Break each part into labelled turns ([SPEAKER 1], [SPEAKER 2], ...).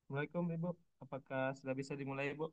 [SPEAKER 1] Assalamualaikum Ibu. Apakah sudah bisa dimulai Ibu?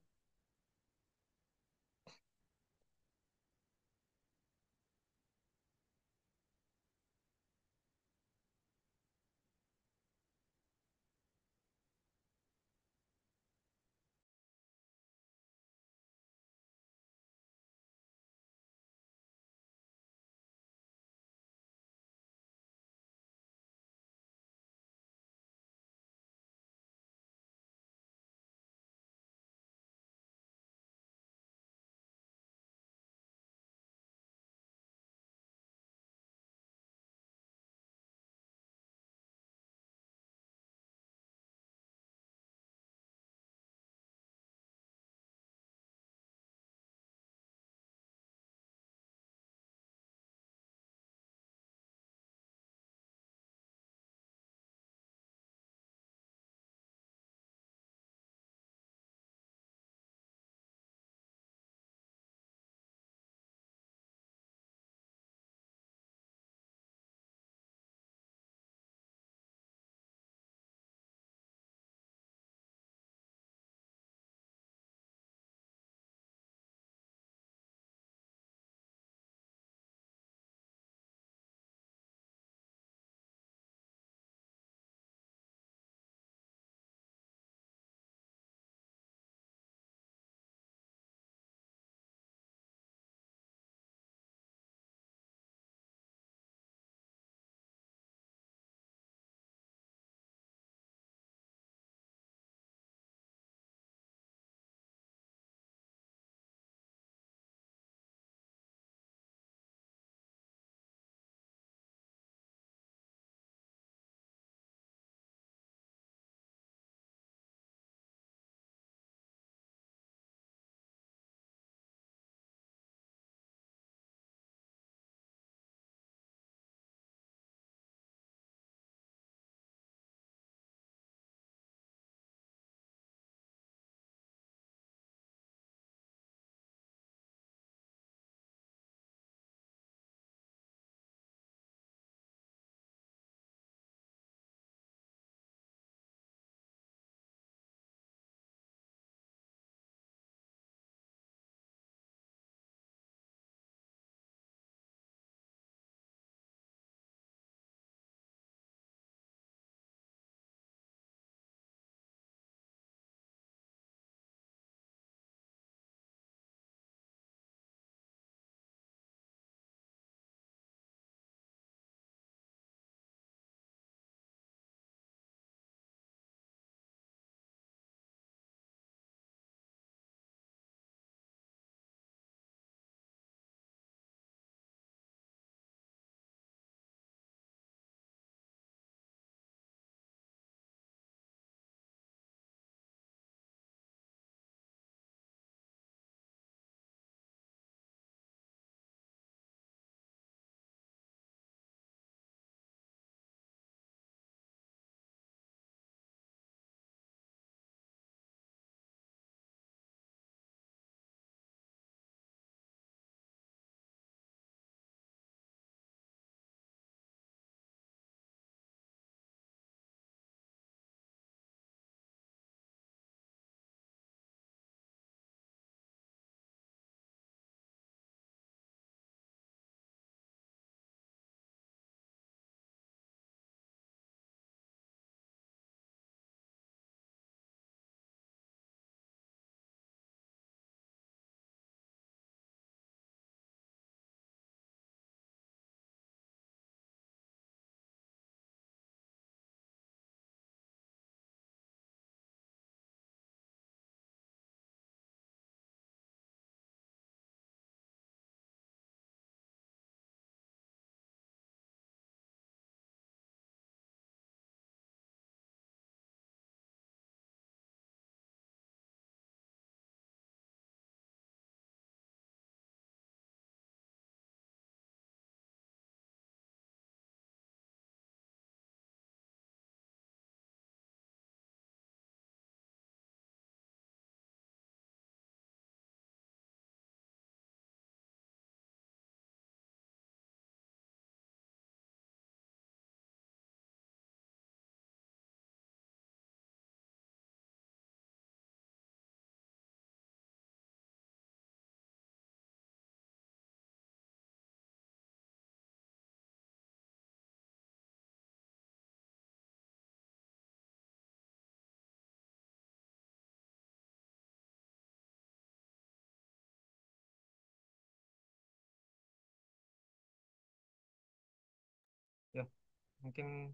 [SPEAKER 1] Mungkin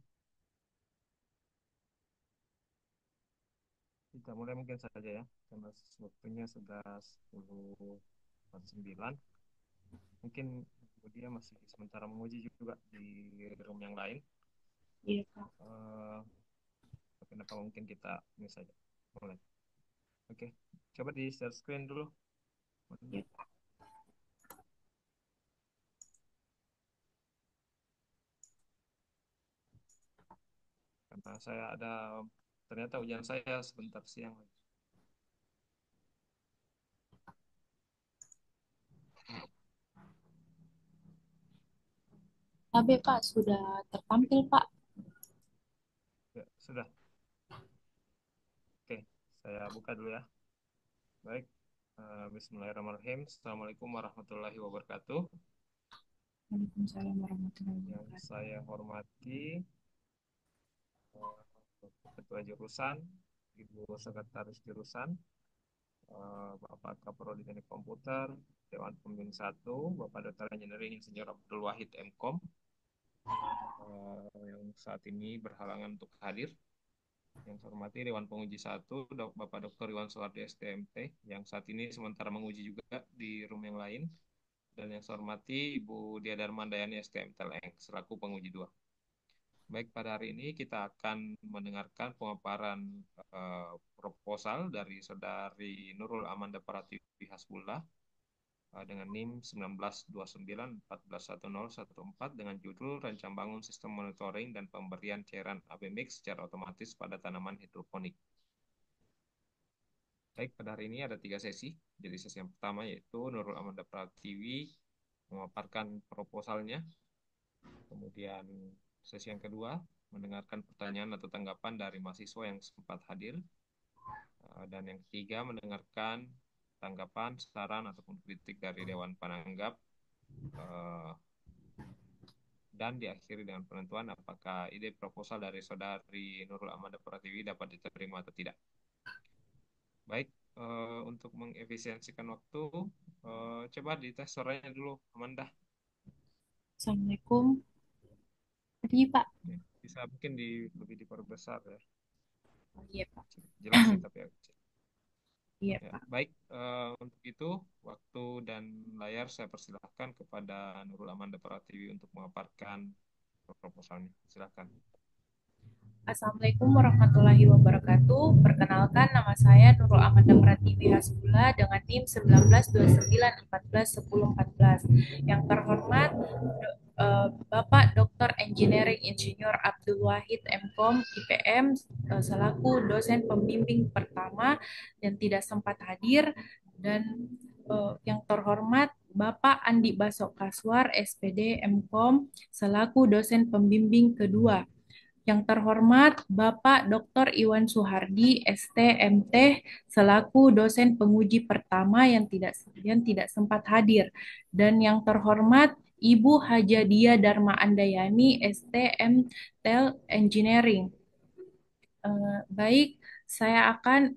[SPEAKER 1] kita mulai mungkin saja ya, karena waktunya sudah 10.49. Mungkin dia masih sementara menguji juga di room yang lain.
[SPEAKER 2] Iya, Kak.
[SPEAKER 1] Eh, Kenapa mungkin kita ini saja mulai. Oke, coba di share screen dulu.
[SPEAKER 2] Iya.
[SPEAKER 1] Karena saya ada, ternyata ujian saya sebentar siang.
[SPEAKER 2] Tapi Pak sudah tertampil Pak.
[SPEAKER 1] Ya, sudah. Oke, saya buka dulu ya. Baik. Bismillahirrahmanirrahim. Assalamualaikum warahmatullahi wabarakatuh.
[SPEAKER 2] Waalaikumsalam warahmatullahi
[SPEAKER 1] Yang
[SPEAKER 2] wabarakatuh.
[SPEAKER 1] saya hormati Ketua Jurusan, Ibu Sekretaris Jurusan, Bapak Kaprodi Teknik Komputer, Dewan Pembimbing 1, Bapak Dr. Engineering Insinyur Abdul Wahid MKOM, yang saat ini berhalangan untuk hadir. Yang saya hormati Dewan Penguji 1, Bapak Dr. Iwan Soehardi STMT, yang saat ini sementara menguji juga di room yang lain. Dan yang saya hormati Ibu Dia Darmandayani STM Teleng, selaku penguji 2. Baik, pada hari ini kita akan mendengarkan pemaparan proposal dari Saudari Nurul Amanda Pratiwi Hasbullah dengan NIM 1929141014 dengan judul Rancang Bangun Sistem Monitoring dan Pemberian Cairan AB Mix secara otomatis pada tanaman hidroponik. Baik, pada hari ini ada 3 sesi. Jadi sesi yang pertama yaitu Nurul Amanda Pratiwi memaparkan proposalnya. Kemudian sesi yang kedua mendengarkan pertanyaan atau tanggapan dari mahasiswa yang sempat hadir. Dan yang ketiga mendengarkan tanggapan, saran ataupun kritik dari Dewan Penanggap. Eh, Dan diakhiri dengan penentuan apakah ide proposal dari Saudari Nurul Amanda Pratiwi dapat diterima atau tidak. Baik, untuk mengefisiensikan waktu, coba dites suaranya dulu, Amanda.
[SPEAKER 2] Assalamualaikum. Tadi Pak.
[SPEAKER 1] Oke, bisa mungkin lebih diperbesar ya.
[SPEAKER 2] Oh, iya Pak.
[SPEAKER 1] Jelas sih tapi agak kecil.
[SPEAKER 2] Iya
[SPEAKER 1] Ya,
[SPEAKER 2] Pak.
[SPEAKER 1] baik, untuk itu waktu dan layar saya persilahkan kepada Nurul Amanda Pratiwi untuk memaparkan proposalnya. Silakan.
[SPEAKER 2] Assalamualaikum warahmatullahi wabarakatuh. Perkenalkan nama saya Nurul Amanda Pratiwi Hasbullah dengan NIM 1929141014. Yang terhormat Bapak Dr. Engineering Insinyur Abdul Wahid MKOM IPM selaku dosen pembimbing pertama yang tidak sempat hadir, dan yang terhormat Bapak Andi Basok Kaswar SPD MKOM selaku dosen pembimbing kedua. Yang terhormat Bapak Dr. Iwan Suhardi, ST.MT, selaku dosen penguji pertama yang tidak sempat hadir. Dan yang terhormat Ibu Hajadia Dharma Andayani, STM Tel Engineering. Baik, saya akan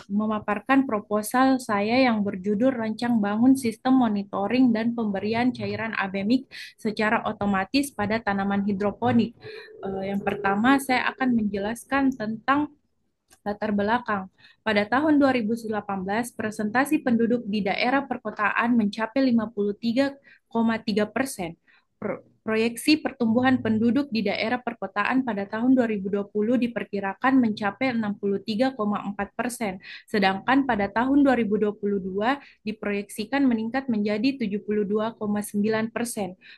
[SPEAKER 2] memaparkan proposal saya yang berjudul Rancang Bangun Sistem Monitoring dan Pemberian Cairan Abemik secara Otomatis pada Tanaman Hidroponik. Yang pertama, saya akan menjelaskan tentang latar belakang. Pada tahun 2018, presentasi penduduk di daerah perkotaan mencapai 53,3%. Proyeksi pertumbuhan penduduk di daerah perkotaan pada tahun 2020 diperkirakan mencapai 63,4%, sedangkan pada tahun 2022 diproyeksikan meningkat menjadi 72,9%.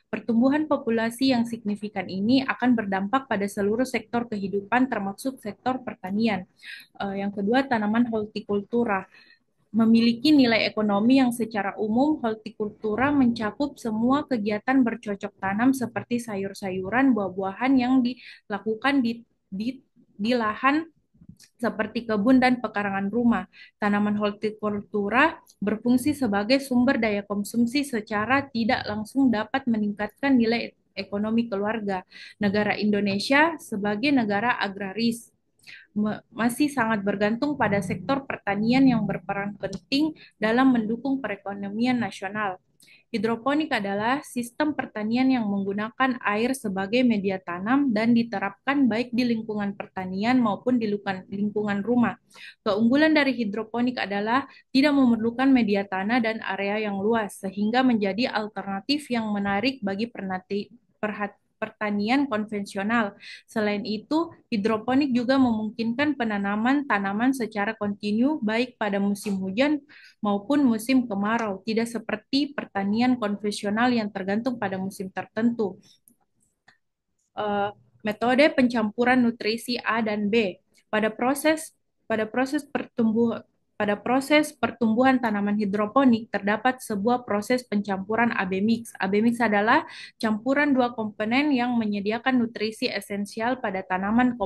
[SPEAKER 2] Pertumbuhan populasi yang signifikan ini akan berdampak pada seluruh sektor kehidupan termasuk sektor pertanian. Yang kedua, tanaman hortikultura memiliki nilai ekonomi yang secara umum. Hortikultura mencakup semua kegiatan bercocok tanam seperti sayur-sayuran, buah-buahan yang dilakukan di lahan seperti kebun dan pekarangan rumah. Tanaman hortikultura berfungsi sebagai sumber daya konsumsi secara tidak langsung dapat meningkatkan nilai ekonomi keluarga. Negara Indonesia sebagai negara agraris masih sangat bergantung pada sektor pertanian yang berperan penting dalam mendukung perekonomian nasional. Hidroponik adalah sistem pertanian yang menggunakan air sebagai media tanam dan diterapkan baik di lingkungan pertanian maupun di lingkungan rumah. Keunggulan dari hidroponik adalah tidak memerlukan media tanah dan area yang luas, sehingga menjadi alternatif yang menarik bagi pertanian konvensional. Selain itu, hidroponik juga memungkinkan penanaman tanaman secara kontinu baik pada musim hujan maupun musim kemarau, tidak seperti pertanian konvensional yang tergantung pada musim tertentu. Eh, Metode pencampuran nutrisi A dan B. Pada proses pada proses pertumbuhan pada proses pertumbuhan tanaman hidroponik terdapat sebuah proses pencampuran AB mix. AB mix adalah campuran dua komponen yang menyediakan nutrisi esensial pada tanaman.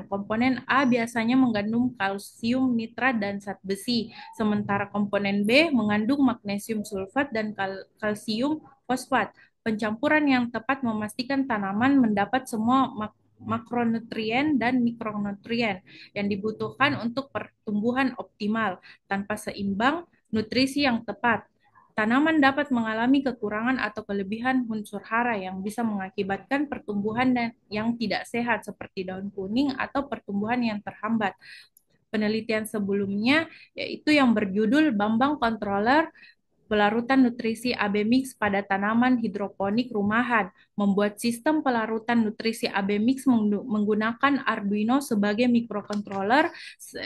[SPEAKER 2] Komponen A biasanya mengandung kalsium nitrat dan zat besi, sementara komponen B mengandung magnesium sulfat dan kalsium fosfat. Pencampuran yang tepat memastikan tanaman mendapat semua makronutrien dan mikronutrien yang dibutuhkan untuk pertumbuhan optimal. Tanpa seimbang, nutrisi yang tepat, tanaman dapat mengalami kekurangan atau kelebihan unsur hara yang bisa mengakibatkan pertumbuhan yang tidak sehat seperti daun kuning atau pertumbuhan yang terhambat. Penelitian sebelumnya yaitu yang berjudul Bambang Controller Pelarutan nutrisi AB mix pada tanaman hidroponik rumahan, membuat sistem pelarutan nutrisi AB mix menggunakan Arduino sebagai mikrokontroler,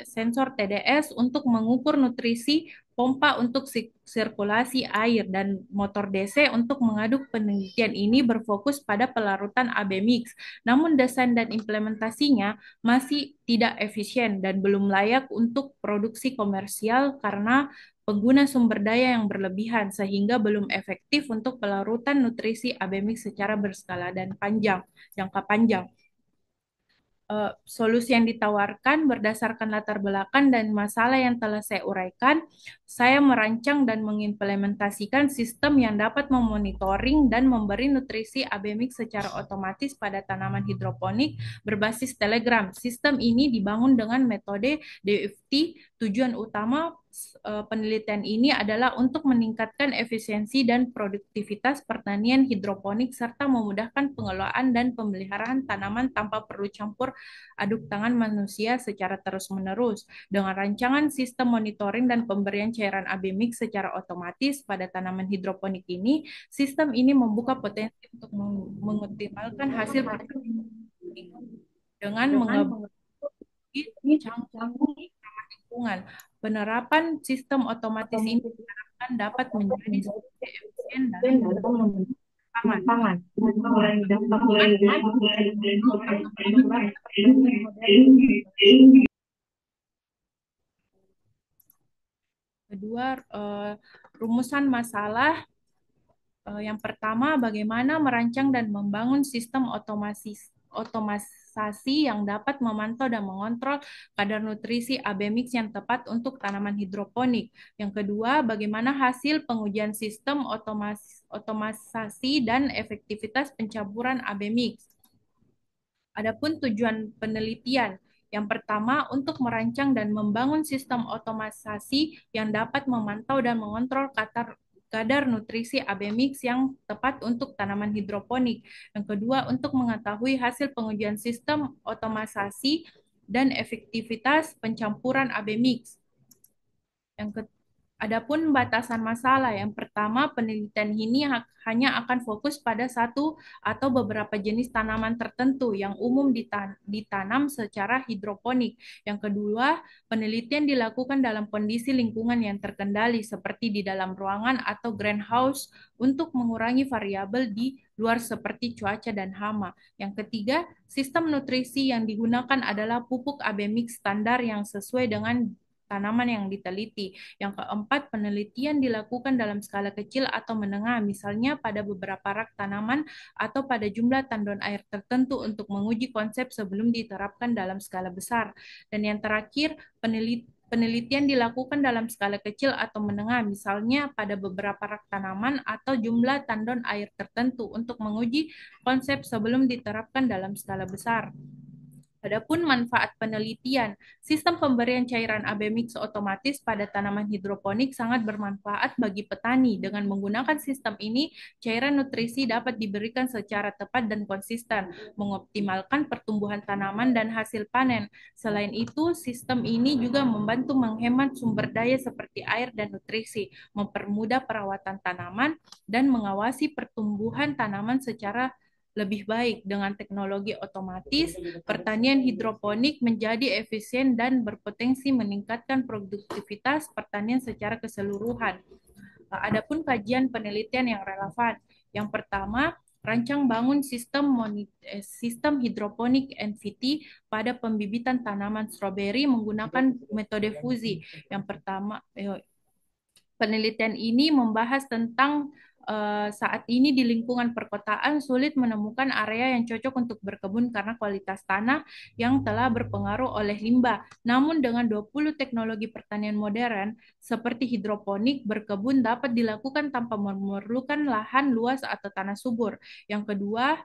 [SPEAKER 2] sensor TDS untuk mengukur nutrisi, pompa untuk sirkulasi air, dan motor DC untuk mengaduk. Penelitian ini berfokus pada pelarutan AB mix, namun desain dan implementasinya masih tidak efisien dan belum layak untuk produksi komersial karena pengguna sumber daya yang berlebihan sehingga belum efektif untuk pelarutan nutrisi AB mix secara berskala dan jangka panjang. Solusi yang ditawarkan berdasarkan latar belakang dan masalah yang telah saya uraikan, saya merancang dan mengimplementasikan sistem yang dapat memonitoring dan memberi nutrisi AB mix secara otomatis pada tanaman hidroponik berbasis Telegram. Sistem ini dibangun dengan metode DFT. Tujuan utama penelitian ini adalah untuk meningkatkan efisiensi dan produktivitas pertanian hidroponik serta memudahkan pengelolaan dan pemeliharaan tanaman tanpa perlu campur aduk tangan manusia secara terus-menerus. Dengan rancangan sistem monitoring dan pemberian cairan AB mix secara otomatis pada tanaman hidroponik ini, sistem ini membuka potensi untuk mengoptimalkan hasil pertanian dengan mengembangkan canggung lingkungan. Penerapan sistem otomatis ini diharapkan dapat menjadi solusi efisien dalam pangan. Kedua, rumusan masalah. Yang pertama, bagaimana merancang dan membangun sistem otomatisasi yang dapat memantau dan mengontrol kadar nutrisi AB mix yang tepat untuk tanaman hidroponik. Yang kedua, bagaimana hasil pengujian sistem otomatisasi dan efektivitas pencampuran AB mix. Adapun tujuan penelitian, yang pertama, untuk merancang dan membangun sistem otomatisasi yang dapat memantau dan mengontrol kadar nutrisi AB mix yang tepat untuk tanaman hidroponik. Yang kedua, untuk mengetahui hasil pengujian sistem otomatisasi dan efektivitas pencampuran AB mix. Yang Adapun batasan masalah, yang pertama, penelitian ini hanya akan fokus pada satu atau beberapa jenis tanaman tertentu yang umum ditanam secara hidroponik. Yang kedua, penelitian dilakukan dalam kondisi lingkungan yang terkendali seperti di dalam ruangan atau greenhouse untuk mengurangi variabel di luar seperti cuaca dan hama. Yang ketiga, sistem nutrisi yang digunakan adalah pupuk AB mix standar yang sesuai dengan tanaman yang diteliti. Yang keempat, penelitian dilakukan dalam skala kecil atau menengah, misalnya pada beberapa rak tanaman atau pada jumlah tandon air tertentu untuk menguji konsep sebelum diterapkan dalam skala besar. Dan yang terakhir, penelitian dilakukan dalam skala kecil atau menengah, misalnya pada beberapa rak tanaman atau jumlah tandon air tertentu untuk menguji konsep sebelum diterapkan dalam skala besar. Adapun manfaat penelitian, sistem pemberian cairan AB mix otomatis pada tanaman hidroponik sangat bermanfaat bagi petani. Dengan menggunakan sistem ini, cairan nutrisi dapat diberikan secara tepat dan konsisten, mengoptimalkan pertumbuhan tanaman dan hasil panen. Selain itu, sistem ini juga membantu menghemat sumber daya seperti air dan nutrisi, mempermudah perawatan tanaman, dan mengawasi pertumbuhan tanaman secara lebih baik. Dengan teknologi otomatis, pertanian hidroponik menjadi efisien dan berpotensi meningkatkan produktivitas pertanian secara keseluruhan. Adapun kajian penelitian yang relevan. Yang pertama, rancang bangun sistem hidroponik NVT pada pembibitan tanaman stroberi menggunakan metode fusi. Yang pertama, penelitian ini membahas tentang saat ini di lingkungan perkotaan sulit menemukan area yang cocok untuk berkebun karena kualitas tanah yang telah berpengaruh oleh limbah. Namun dengan 20 teknologi pertanian modern seperti hidroponik, berkebun dapat dilakukan tanpa memerlukan lahan luas atau tanah subur. Yang kedua,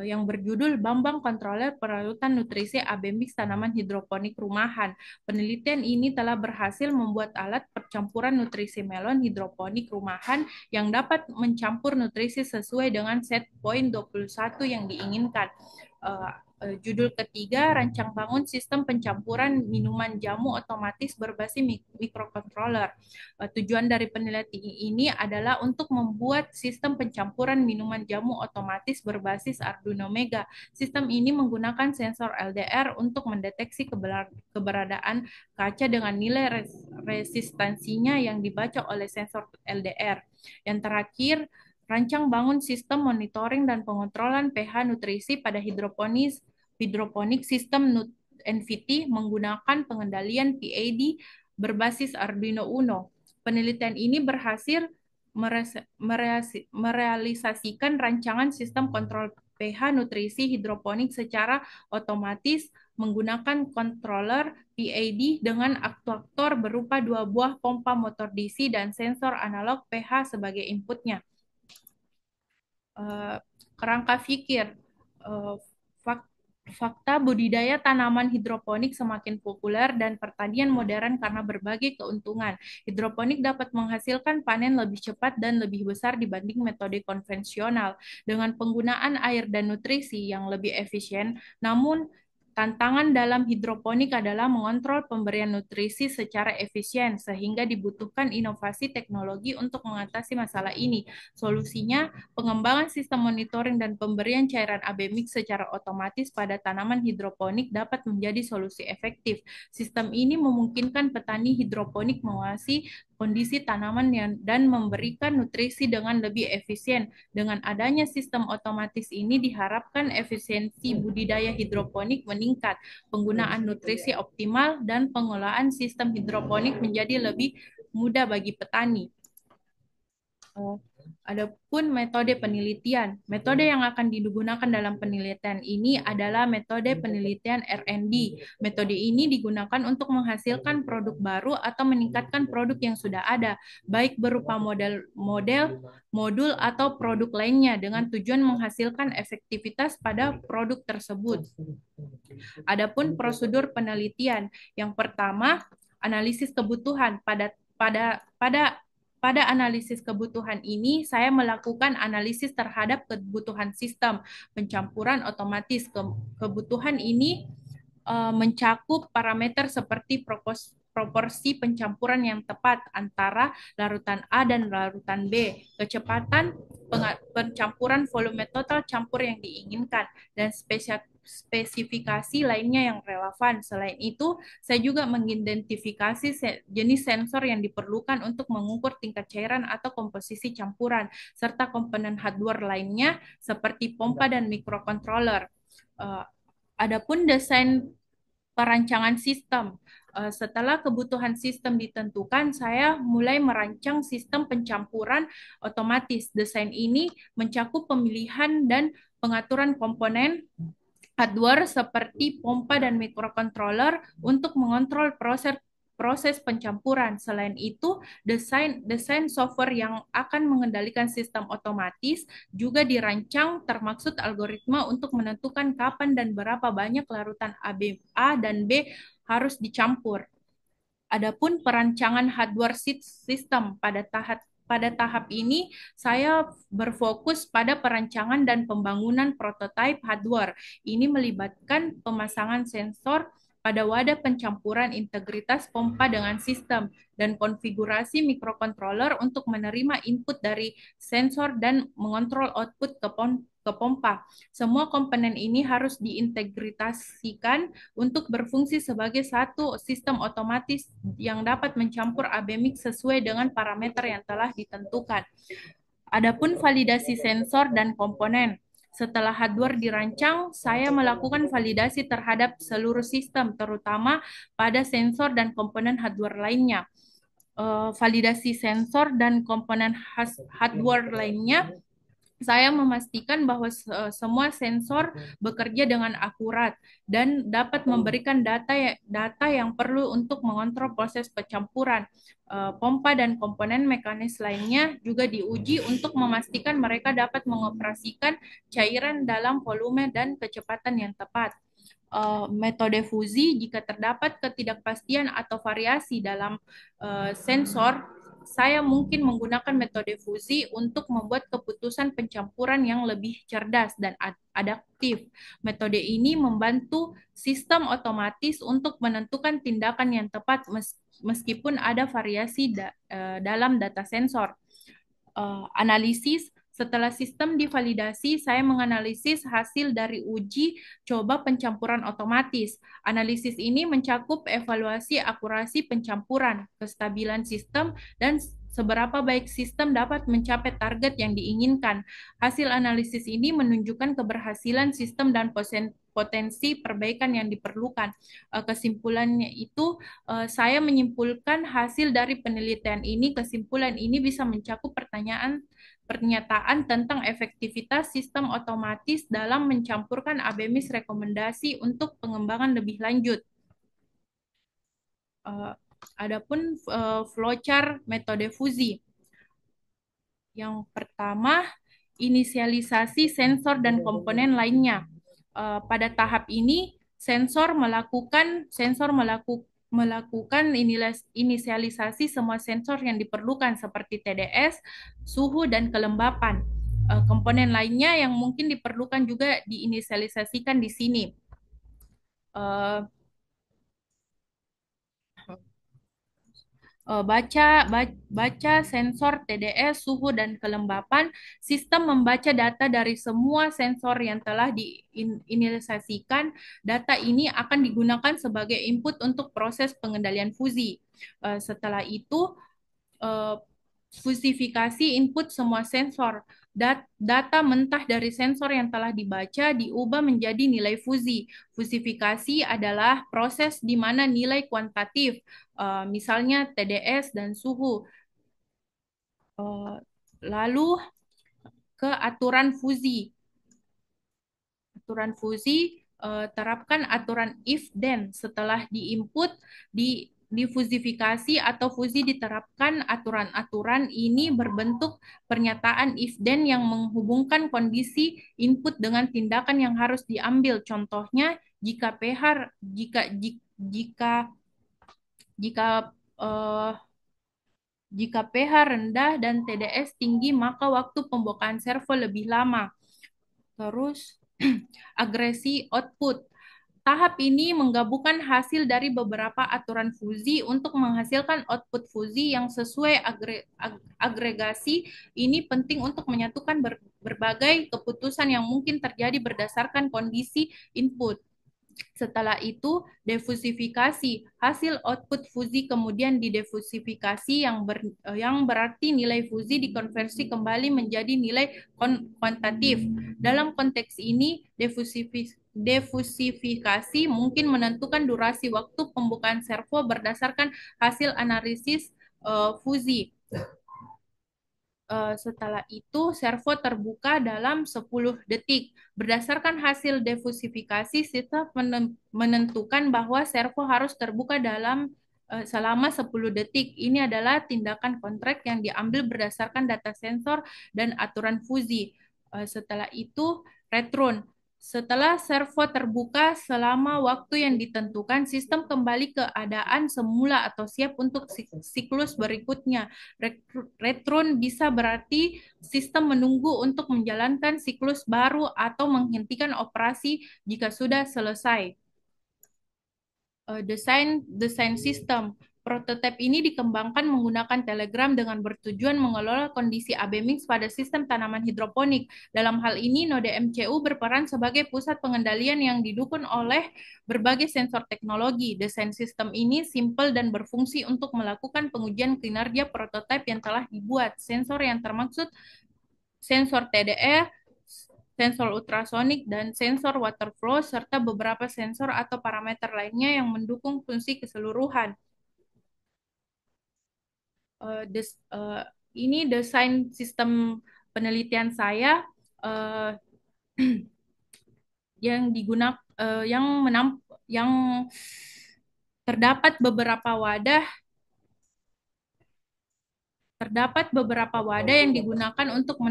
[SPEAKER 2] yang berjudul Bambang Kontroler Perarutan Nutrisi AB Mix Tanaman Hidroponik Rumahan. Penelitian ini telah berhasil membuat alat percampuran nutrisi melon hidroponik rumahan yang dapat mencampur nutrisi sesuai dengan set point 21 yang diinginkan. Judul ketiga, rancang bangun sistem pencampuran minuman jamu otomatis berbasis mikrokontroler. Tujuan dari penelitian ini adalah untuk membuat sistem pencampuran minuman jamu otomatis berbasis Arduino Mega. Sistem ini menggunakan sensor LDR untuk mendeteksi keberadaan kaca dengan nilai resistansinya yang dibaca oleh sensor LDR. Yang terakhir, rancang bangun sistem monitoring dan pengontrolan pH nutrisi pada hidroponik sistem NVT menggunakan pengendalian PAD berbasis Arduino Uno. Penelitian ini berhasil merealisasikan rancangan sistem kontrol pH nutrisi hidroponik secara otomatis menggunakan controller PAD dengan aktuator berupa dua buah pompa motor DC dan sensor analog pH sebagai inputnya. Kerangka pikir, fakta budidaya tanaman hidroponik semakin populer dan pertanian modern karena berbagai keuntungan. Hidroponik dapat menghasilkan panen lebih cepat dan lebih besar dibanding metode konvensional dengan penggunaan air dan nutrisi yang lebih efisien. Namun, tantangan dalam hidroponik adalah mengontrol pemberian nutrisi secara efisien, sehingga dibutuhkan inovasi teknologi untuk mengatasi masalah ini. Solusinya, pengembangan sistem monitoring dan pemberian cairan AB mix secara otomatis pada tanaman hidroponik dapat menjadi solusi efektif. Sistem ini memungkinkan petani hidroponik mengawasi kondisi tanaman dan memberikan nutrisi dengan lebih efisien. Dengan adanya sistem otomatis ini diharapkan efisiensi budidaya hidroponik meningkat, penggunaan nutrisi optimal, dan pengelolaan sistem hidroponik menjadi lebih mudah bagi petani. Adapun metode penelitian. Metode yang akan digunakan dalam penelitian ini adalah metode penelitian R&D. Metode ini digunakan untuk menghasilkan produk baru atau meningkatkan produk yang sudah ada, baik berupa modul atau produk lainnya dengan tujuan menghasilkan efektivitas pada produk tersebut. Adapun prosedur penelitian. Yang pertama, analisis kebutuhan. Pada analisis kebutuhan ini, saya melakukan analisis terhadap kebutuhan sistem pencampuran otomatis. Kebutuhan ini mencakup parameter seperti proporsi pencampuran yang tepat antara larutan A dan larutan B, kecepatan pencampuran, volume total campur yang diinginkan, dan spesifikasi lainnya yang relevan. Selain itu, saya juga mengidentifikasi jenis sensor yang diperlukan untuk mengukur tingkat cairan atau komposisi campuran, serta komponen hardware lainnya seperti pompa dan mikrokontroller. Adapun desain perancangan sistem. Setelah kebutuhan sistem ditentukan, saya mulai merancang sistem pencampuran otomatis. Desain ini mencakup pemilihan dan pengaturan komponen hardware seperti pompa dan mikrokontroller untuk mengontrol proses pencampuran. Selain itu, desain desain software yang akan mengendalikan sistem otomatis juga dirancang termaksud algoritma untuk menentukan kapan dan berapa banyak larutan A dan B harus dicampur. Adapun perancangan hardware sistem pada tahap ini saya berfokus pada perancangan dan pembangunan prototipe hardware. Ini melibatkan pemasangan sensor pada wadah pencampuran integritas pompa dengan sistem dan konfigurasi mikrokontroler untuk menerima input dari sensor dan mengontrol output ke pompa. Semua komponen ini harus diintegrasikan untuk berfungsi sebagai satu sistem otomatis yang dapat mencampur AB mix sesuai dengan parameter yang telah ditentukan. Adapun validasi sensor dan komponen. Setelah hardware dirancang, saya melakukan validasi terhadap seluruh sistem, terutama pada sensor dan komponen hardware lainnya. Validasi sensor dan komponen hardware lainnya, saya memastikan bahwa semua sensor bekerja dengan akurat dan dapat memberikan data yang perlu untuk mengontrol proses pencampuran. Pompa dan komponen mekanis lainnya juga diuji untuk memastikan mereka dapat mengoperasikan cairan dalam volume dan kecepatan yang tepat. Metode fusi, jika terdapat ketidakpastian atau variasi dalam sensor, saya mungkin menggunakan metode fusi untuk membuat keputusan pencampuran yang lebih cerdas dan adaptif. Metode ini membantu sistem otomatis untuk menentukan tindakan yang tepat meskipun ada variasi dalam data sensor. Analisis. Setelah sistem divalidasi, saya menganalisis hasil dari uji coba pencampuran otomatis. Analisis ini mencakup evaluasi akurasi pencampuran, kestabilan sistem, dan seberapa baik sistem dapat mencapai target yang diinginkan. Hasil analisis ini menunjukkan keberhasilan sistem dan potensi perbaikan yang diperlukan. Kesimpulannya itu, saya menyimpulkan hasil dari penelitian ini. Kesimpulan ini bisa mencakup pernyataan tentang efektivitas sistem otomatis dalam mencampurkan ABMIS rekomendasi untuk pengembangan lebih lanjut. Adapun flowchart metode fusi. Yang pertama, inisialisasi sensor dan komponen lainnya. Pada tahap ini, sensor melakukan inisialisasi semua sensor yang diperlukan seperti TDS, suhu, dan kelembapan. Komponen lainnya yang mungkin diperlukan juga diinisialisasikan di sini. Baca sensor TDS, suhu, dan kelembapan. Sistem membaca data dari semua sensor yang telah diinisialisasikan. Data ini akan digunakan sebagai input untuk proses pengendalian fusi. Setelah itu, fusifikasi input semua sensor. Data mentah dari sensor yang telah dibaca diubah menjadi nilai fusi. Fusifikasi adalah proses di mana nilai kuantitatif, misalnya TDS dan suhu, lalu ke aturan fusi. Aturan fusi, terapkan aturan if then. Setelah diinput, difusifikasi atau fusi diterapkan. Aturan-aturan ini berbentuk pernyataan if then yang menghubungkan kondisi input dengan tindakan yang harus diambil. Contohnya, jika pH jika jika jika eh, jika pH rendah dan TDS tinggi, maka waktu pembukaan servo lebih lama. Terus agresi output. Tahap ini menggabungkan hasil dari beberapa aturan fusi untuk menghasilkan output fusi yang sesuai agregasi. Ini penting untuk menyatukan berbagai keputusan yang mungkin terjadi berdasarkan kondisi input. Setelah itu, defusifikasi. Hasil output fusi kemudian didefusifikasi yang berarti nilai fusi dikonversi kembali menjadi nilai kuantitatif. Dalam konteks ini, defusifikasi mungkin menentukan durasi waktu pembukaan servo berdasarkan hasil analisis fusi. Setelah itu, servo terbuka dalam 10 detik. Berdasarkan hasil defusifikasi, sistem menentukan bahwa servo harus terbuka dalam selama 10 detik. Ini adalah tindakan kontrak yang diambil berdasarkan data sensor dan aturan fuzzy. Setelah itu, return. Setelah servo terbuka selama waktu yang ditentukan, sistem kembali ke keadaan semula atau siap untuk siklus berikutnya. Return bisa berarti sistem menunggu untuk menjalankan siklus baru atau menghentikan operasi jika sudah selesai. Desain sistem. Prototipe ini dikembangkan menggunakan Telegram dengan bertujuan mengelola kondisi AB mix pada sistem tanaman hidroponik. Dalam hal ini, node MCU berperan sebagai pusat pengendalian yang didukung oleh berbagai sensor teknologi. Desain sistem ini simpel dan berfungsi untuk melakukan pengujian kinerja prototipe yang telah dibuat. Sensor yang termaksud sensor TDE, sensor ultrasonik, dan sensor water flow, serta beberapa sensor atau parameter lainnya yang mendukung fungsi keseluruhan. Eh, des- eh, ini desain sistem penelitian saya eh, yang digunakan yang terdapat beberapa wadah terdapat beberapa wadah yang digunakan untuk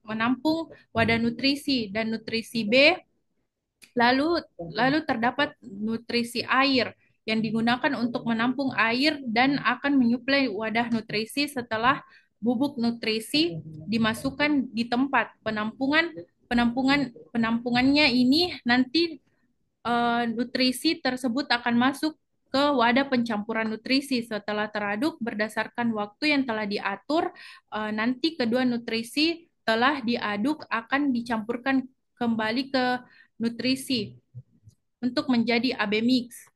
[SPEAKER 2] menampung wadah nutrisi dan nutrisi B. Lalu terdapat nutrisi air yang digunakan untuk menampung air dan akan menyuplai wadah nutrisi setelah bubuk nutrisi dimasukkan di tempat penampungannya ini nanti nutrisi tersebut akan masuk ke wadah pencampuran nutrisi. Setelah teraduk berdasarkan waktu yang telah diatur, nanti kedua nutrisi telah diaduk akan dicampurkan kembali ke nutrisi untuk menjadi AB mix.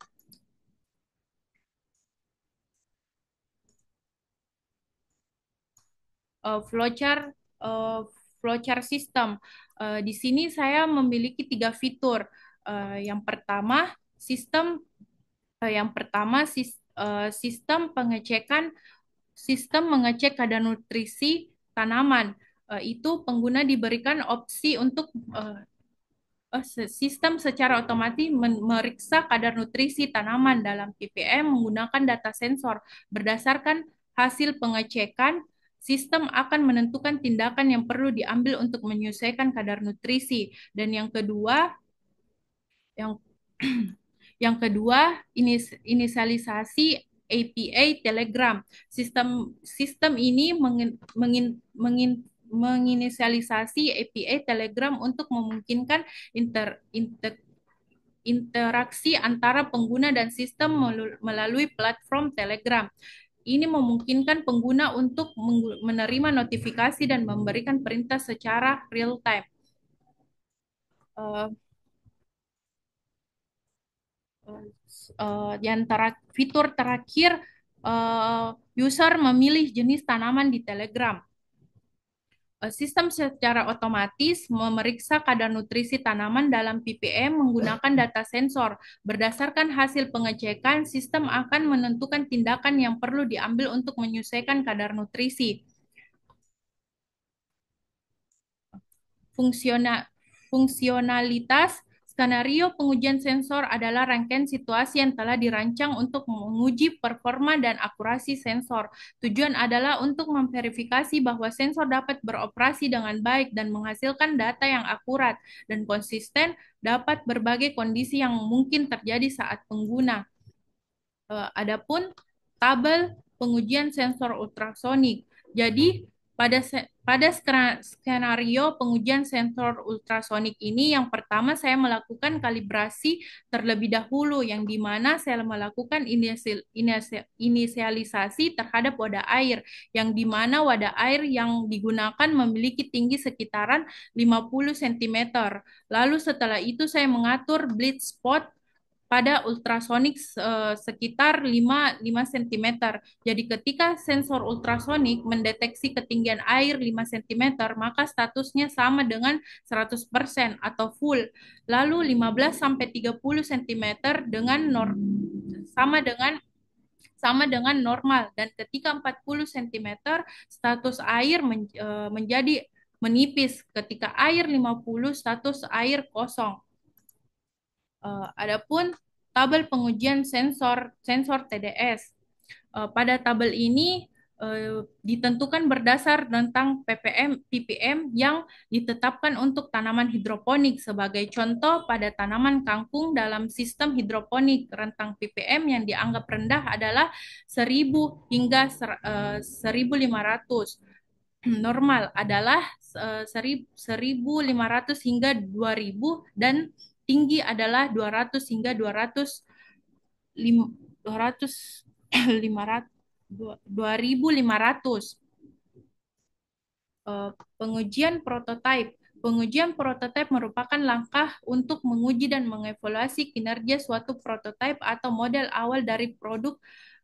[SPEAKER 2] Flowchart flowchart system. Di sini saya memiliki tiga fitur. Yang pertama, sistem pengecekan sistem mengecek kadar nutrisi tanaman. Itu pengguna diberikan opsi untuk sistem secara otomatis memeriksa kadar nutrisi tanaman dalam ppm menggunakan data sensor. Berdasarkan hasil pengecekan, sistem akan menentukan tindakan yang perlu diambil untuk menyesuaikan kadar nutrisi. Dan yang kedua, yang yang kedua, inisialisasi APA Telegram. Sistem ini menginisialisasi APA Telegram untuk memungkinkan interaksi antara pengguna dan sistem melalui platform Telegram. Ini memungkinkan pengguna untuk menerima notifikasi dan memberikan perintah secara real time. Uh, Yang fitur terakhir, user memilih jenis tanaman di Telegram. Sistem secara otomatis memeriksa kadar nutrisi tanaman dalam ppm menggunakan data sensor. Berdasarkan hasil pengecekan, sistem akan menentukan tindakan yang perlu diambil untuk menyesuaikan kadar nutrisi. Fungsionalitas skenario pengujian sensor adalah rangkaian situasi yang telah dirancang untuk menguji performa dan akurasi sensor. Tujuan adalah untuk memverifikasi bahwa sensor dapat beroperasi dengan baik dan menghasilkan data yang akurat dan konsisten dapat berbagai kondisi yang mungkin terjadi saat pengguna. Adapun tabel pengujian sensor ultrasonik. Jadi pada skenario pengujian sensor ultrasonik ini, yang pertama saya melakukan kalibrasi terlebih dahulu, yang di mana saya melakukan inisialisasi terhadap wadah air, yang di mana wadah air yang digunakan memiliki tinggi sekitaran 50 cm. Lalu setelah itu saya mengatur bleed spot pada ultrasonik sekitar 5 cm. Jadi ketika sensor ultrasonik mendeteksi ketinggian air 5 cm, maka statusnya sama dengan 100% atau full. Lalu 15 sampai 30 cm sama dengan normal, dan ketika 40 cm status air menjadi menipis. Ketika air 50, status air kosong. Adapun tabel pengujian sensor sensor TDS. Pada tabel ini ditentukan berdasar tentang ppm yang ditetapkan untuk tanaman hidroponik. Sebagai contoh, pada tanaman kangkung dalam sistem hidroponik, rentang ppm yang dianggap rendah adalah 1000 hingga 1500. Normal adalah 1500 hingga 2000, dan tinggi adalah 200 hingga 200 2500. Pengujian prototipe. Pengujian prototipe merupakan langkah untuk menguji dan mengevaluasi kinerja suatu prototipe atau model awal dari produk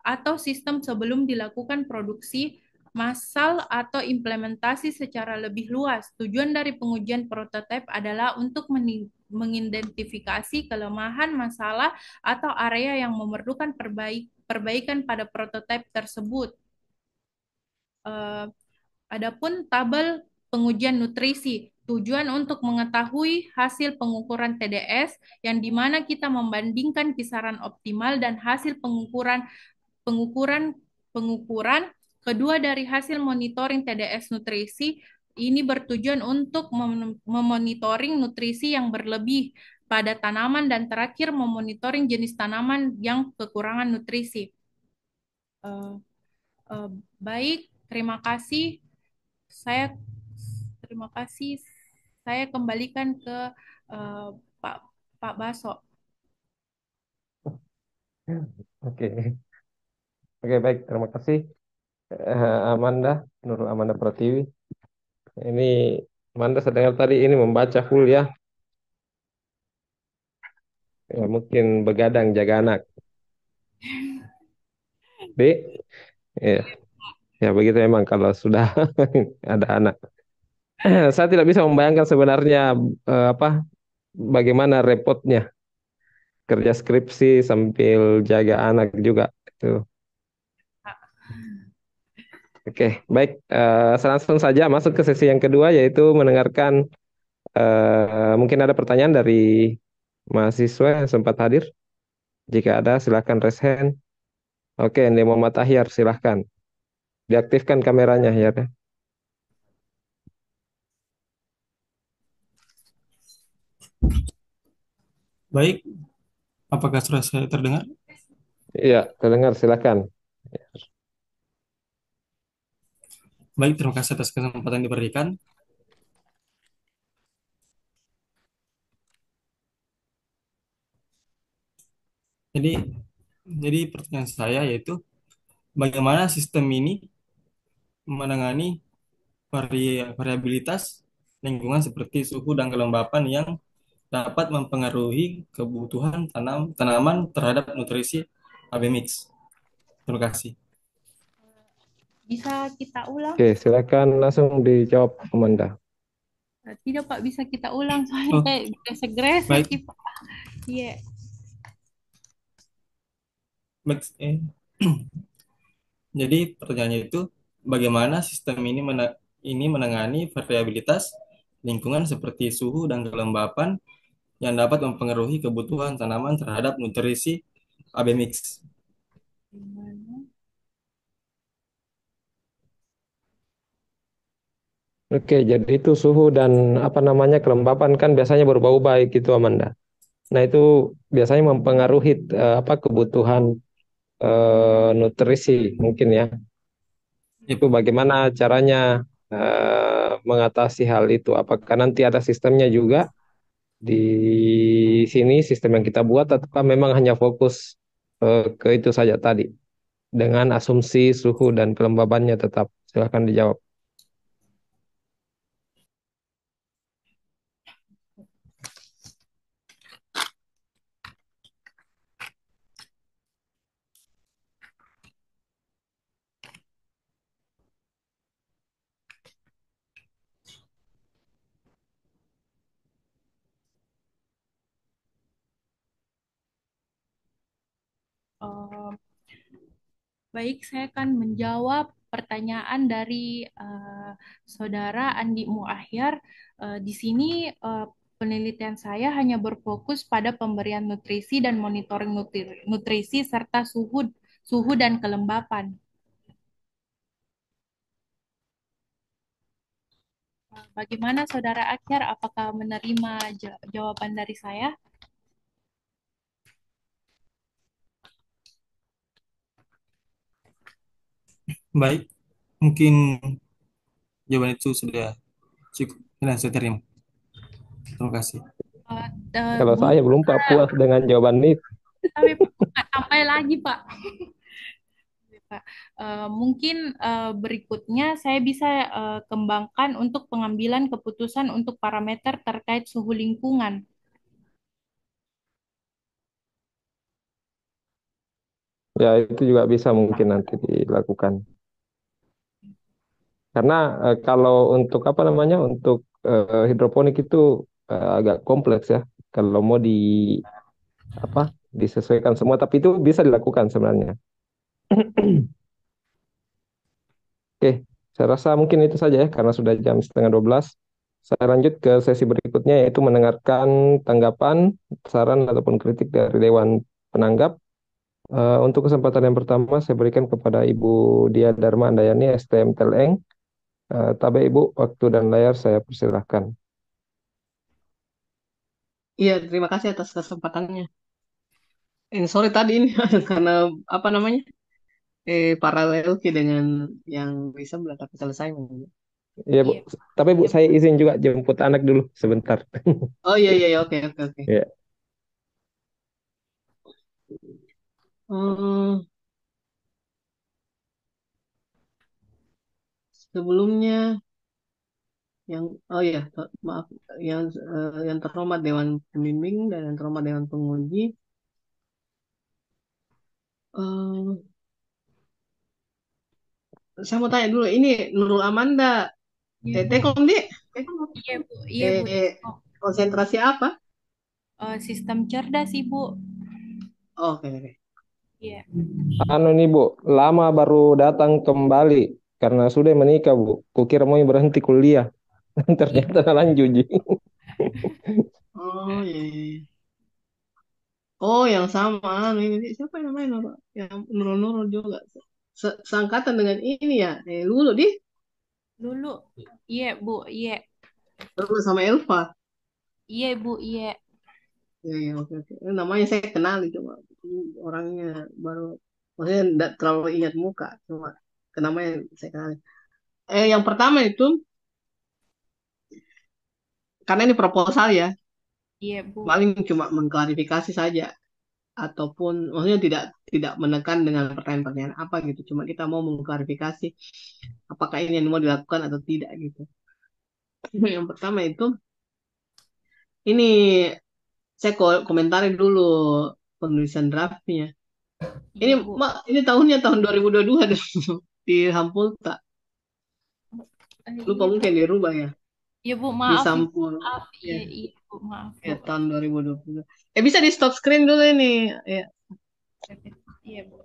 [SPEAKER 2] atau sistem sebelum dilakukan produksi massal atau implementasi secara lebih luas. Tujuan dari pengujian prototipe adalah untuk mengidentifikasi kelemahan, masalah, atau area yang memerlukan perbaikan pada prototipe tersebut. Eh, Adapun tabel pengujian nutrisi, tujuan untuk mengetahui hasil pengukuran TDS, yang dimana kita membandingkan kisaran optimal dan hasil pengukuran pengukuran kedua dari hasil monitoring TDS nutrisi. Ini bertujuan untuk memonitoring nutrisi yang berlebih pada tanaman, dan terakhir memonitoring jenis tanaman yang kekurangan nutrisi. Eh, eh, Baik, terima kasih. Saya terima kasih. Saya kembalikan ke eh, Pak Pak Baso.
[SPEAKER 3] Oke, oke baik. Terima kasih Amanda, Nurul Amanda Pratiwi. Ini Amanda saya dengar tadi ini membaca full ya. Ya, mungkin begadang jaga anak. B, ya, ya begitu memang kalau sudah ada anak. Saya tidak bisa membayangkan sebenarnya apa bagaimana repotnya kerja skripsi sambil jaga anak juga itu. Oke, baik. Saya langsung saja masuk ke sesi yang kedua yaitu mendengarkan mungkin ada pertanyaan dari mahasiswa yang sempat hadir. Jika ada silakan raise hand. Oke, Andi Muhammad Ahyar silahkan. Diaktifkan kameranya ya.
[SPEAKER 4] Baik, apakah suara saya terdengar?
[SPEAKER 3] Iya, terdengar silakan.
[SPEAKER 4] Baik, terima kasih atas kesempatan yang diberikan. Jadi, jadi pertanyaan saya yaitu bagaimana sistem ini menangani variabilitas lingkungan seperti suhu dan kelembapan yang dapat mempengaruhi kebutuhan tanaman terhadap nutrisi AB mix. Terima kasih.
[SPEAKER 2] Bisa kita ulang?
[SPEAKER 3] Oke, silakan langsung dijawab Amanda.
[SPEAKER 2] Tidak, Pak, bisa kita ulang soalnya
[SPEAKER 4] Oh,
[SPEAKER 2] kayak gresek-gresek,
[SPEAKER 4] baik,
[SPEAKER 2] Pak. Iya.
[SPEAKER 4] baik. Jadi pertanyaannya itu bagaimana sistem ini menangani variabilitas lingkungan seperti suhu dan kelembapan yang dapat mempengaruhi kebutuhan tanaman terhadap nutrisi AB mix.
[SPEAKER 3] Oke, jadi itu suhu dan apa namanya kelembapan kan biasanya berubah-ubah gitu Amanda. Nah, itu biasanya mempengaruhi apa kebutuhan nutrisi mungkin ya. Itu
[SPEAKER 4] Yep.
[SPEAKER 3] bagaimana caranya mengatasi hal itu? Apakah nanti ada sistemnya juga di sini sistem yang kita buat ataukah memang hanya fokus ke itu saja tadi dengan asumsi suhu dan kelembabannya tetap? Silakan dijawab.
[SPEAKER 2] Eh, Baik, saya akan menjawab pertanyaan dari Saudara Andi Muahyar. Di sini penelitian saya hanya berfokus pada pemberian nutrisi dan monitoring nutrisi serta suhu dan kelembapan. Bagaimana Saudara Akyar? Apakah menerima jawaban dari saya?
[SPEAKER 4] Baik, mungkin jawaban itu sudah cukup. Nah, saya terima. Terima kasih.
[SPEAKER 3] Kalau saya belum Pak puas dengan jawaban ini.
[SPEAKER 2] Tapi nggak sampai lagi, Pak. Pak. Mungkin berikutnya saya bisa kembangkan untuk pengambilan keputusan untuk parameter terkait suhu lingkungan.
[SPEAKER 3] Ya, itu juga bisa mungkin nanti dilakukan. Karena kalau untuk apa namanya, untuk hidroponik itu agak kompleks ya. Kalau mau apa disesuaikan semua, tapi itu bisa dilakukan sebenarnya. Oke, saya rasa mungkin itu saja ya, karena sudah jam setengah 12. Saya lanjut ke sesi berikutnya, yaitu mendengarkan tanggapan, saran, ataupun kritik dari Dewan Penanggap. Untuk kesempatan yang pertama, saya berikan kepada Ibu Dia Dharma Andayani, STM Teleng. Tabe Ibu, waktu dan layar saya persilahkan.
[SPEAKER 5] Iya, terima kasih atas kesempatannya. Sorry tadi ini karena apa namanya paralel Ki dengan yang bisa tapi selesai.
[SPEAKER 3] Iya Bu,
[SPEAKER 2] Iya,
[SPEAKER 3] tapi Bu, saya izin juga jemput anak dulu sebentar.
[SPEAKER 5] Oh iya iya iya, oke oke oke.
[SPEAKER 3] Ya.
[SPEAKER 5] Hmm, sebelumnya yang oh iya maaf yang terhormat Dewan Pembimbing dan yang terhormat Dewan Penguji. eh, saya mau tanya dulu, ini Nurul Amanda,
[SPEAKER 2] iya, Bu.
[SPEAKER 5] Tekom di
[SPEAKER 2] Iya, Bu. Iya, Bu. Oh,
[SPEAKER 5] konsentrasi apa?
[SPEAKER 2] sistem cerdas, Ibu.
[SPEAKER 5] Oke oke.
[SPEAKER 2] Iya.
[SPEAKER 3] Anu nih Bu, lama baru datang kembali karena sudah menikah Bu. Kukira mau berhenti kuliah,
[SPEAKER 2] Iya.
[SPEAKER 3] ternyata lanjut Ji.
[SPEAKER 5] Oh iya, iya, iya. Oh, yang sama. Ini siapa yang namanya Nurul? Yang Nurul juga. Seangkatan dengan ini ya. Lulu di.
[SPEAKER 2] Dulu. Iya, Bu. Iya.
[SPEAKER 5] Lulu sama Elva.
[SPEAKER 2] Iya, Bu. Iya.
[SPEAKER 5] Ya, ya, oke, oke. Namanya saya kenal itu, Pak. Orangnya baru. Maksudnya tidak terlalu ingat muka. Cuma namanya saya kenal. Yang pertama itu, karena ini proposal ya.
[SPEAKER 2] Iya, Bu.
[SPEAKER 5] Paling cuma mengklarifikasi saja. Ataupun maksudnya tidak tidak menekan dengan pertanyaan-pertanyaan apa gitu. Cuma kita mau mengklarifikasi apakah ini yang mau dilakukan atau tidak gitu. Yang pertama itu, ini saya komentarin dulu penulisan draftnya.
[SPEAKER 2] Iya,
[SPEAKER 5] Ini
[SPEAKER 2] Bu.
[SPEAKER 5] ini tahunnya tahun 2022 deh, di Hampulta. Lupa
[SPEAKER 2] Iya, Bu.
[SPEAKER 5] mungkin dirubah ya.
[SPEAKER 2] Iya, Bu.
[SPEAKER 5] Di
[SPEAKER 2] Maaf, Ibu.
[SPEAKER 5] Sampul.
[SPEAKER 2] Maaf.
[SPEAKER 5] Ya,
[SPEAKER 2] Iya, iya, Bu. Maaf, Bu.
[SPEAKER 5] ya tahun 2022. Bisa di stop screen dulu ini. Ya,
[SPEAKER 2] Iya, Bu.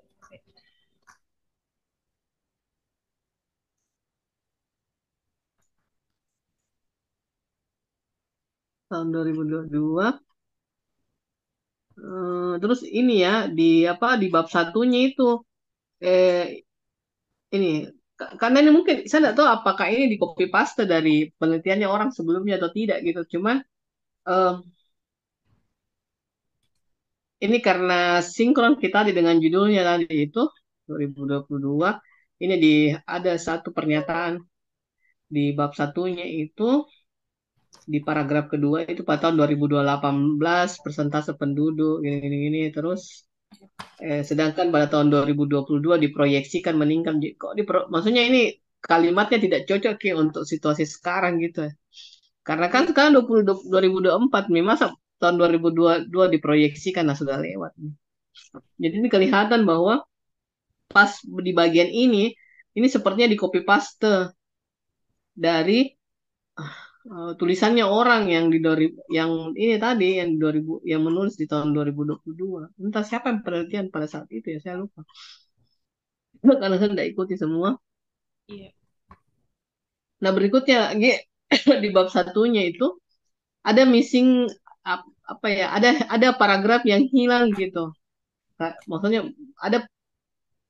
[SPEAKER 5] tahun 2022. Terus ini ya di apa di bab satunya itu eh ini karena ini mungkin saya tidak tahu apakah ini di copy paste dari penelitiannya orang sebelumnya atau tidak gitu. Cuman eh, ini karena sinkron kita dengan judulnya tadi itu 2022. Ini ada satu pernyataan di bab satunya itu di paragraf kedua itu pada tahun 2018 persentase penduduk gini terus sedangkan pada tahun 2022 diproyeksikan meningkat. Kok maksudnya ini kalimatnya tidak cocok ya untuk situasi sekarang gitu ya. Karena kan
[SPEAKER 2] Iya.
[SPEAKER 5] sekarang 2024 nih, masa tahun 2022 diproyeksikan, nah sudah lewat nih. Jadi ini kelihatan bahwa pas di bagian ini sepertinya di copy paste dari tulisannya orang yang yang ini tadi yang 2000 yang menulis di tahun 2022. Entah siapa yang penelitian pada saat itu ya, saya lupa. Karena saya tidak ikuti semua.
[SPEAKER 2] Iya.
[SPEAKER 5] Nah berikutnya di bab satunya itu ada missing apa ya, ada paragraf yang hilang gitu. Maksudnya ada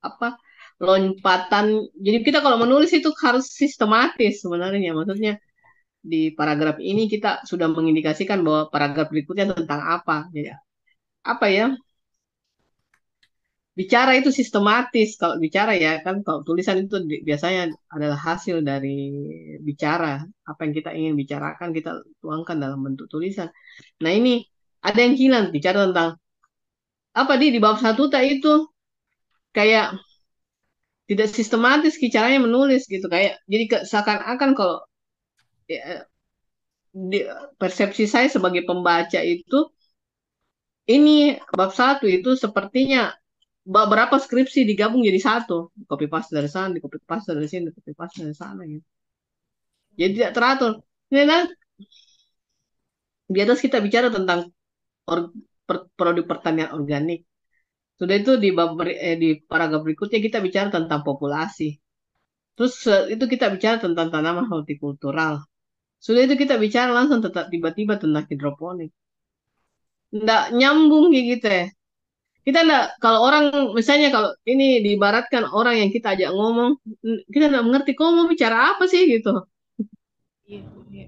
[SPEAKER 5] apa lompatan. Jadi kita kalau menulis itu harus sistematis sebenarnya. Maksudnya di paragraf ini kita sudah mengindikasikan bahwa paragraf berikutnya tentang apa. Jadi apa ya? Bicara itu sistematis. Kalau bicara ya kan, kalau tulisan itu biasanya adalah hasil dari bicara. Apa yang kita ingin bicarakan kita tuangkan dalam bentuk tulisan. Nah ini ada yang hilang bicara tentang apa di bab statuta itu kayak tidak sistematis caranya menulis gitu, kayak jadi seakan-akan kalau ya, di, persepsi saya sebagai pembaca itu ini bab satu itu sepertinya beberapa skripsi digabung jadi satu, copy paste dari sana, di copy paste dari sini, di copy paste dari sana gitu. Jadi tidak teratur. Nah, di atas kita bicara tentang or- produk pertanian organik. Sudah itu di paragraf berikutnya kita bicara tentang populasi. Terus itu kita bicara tentang tanaman hortikultural. Sudah itu kita bicara langsung tetap tiba-tiba tentang hidroponik. Nggak nyambung kayak gitu ya. Kita nggak, kalau orang, misalnya kalau ini diibaratkan orang yang kita ajak ngomong, kita nggak mengerti kok mau bicara apa sih gitu.
[SPEAKER 2] Iya, iya,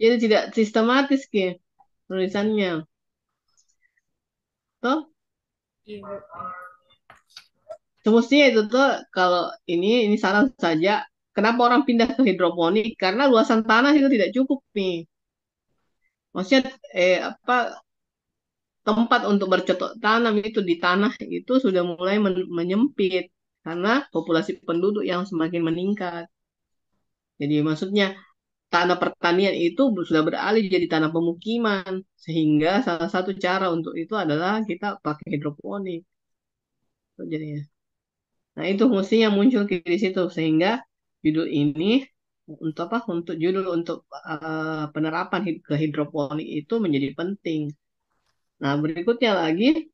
[SPEAKER 5] Jadi tidak sistematis ke tulisannya. Toh,
[SPEAKER 2] iya, Bu.
[SPEAKER 5] semestinya itu tuh kalau ini saran saja. Kenapa orang pindah ke hidroponik? Karena luasan tanah itu tidak cukup nih. Maksudnya apa tempat untuk bercocok tanam itu di tanah itu sudah mulai menyempit karena populasi penduduk yang semakin meningkat. Jadi maksudnya tanah pertanian itu sudah beralih jadi tanah pemukiman, sehingga salah satu cara untuk itu adalah kita pakai hidroponik. Jadinya. Nah, itu mestinya muncul di situ sehingga judul ini untuk apa? Untuk judul untuk penerapan ke hidroponik itu menjadi penting. Nah, berikutnya lagi,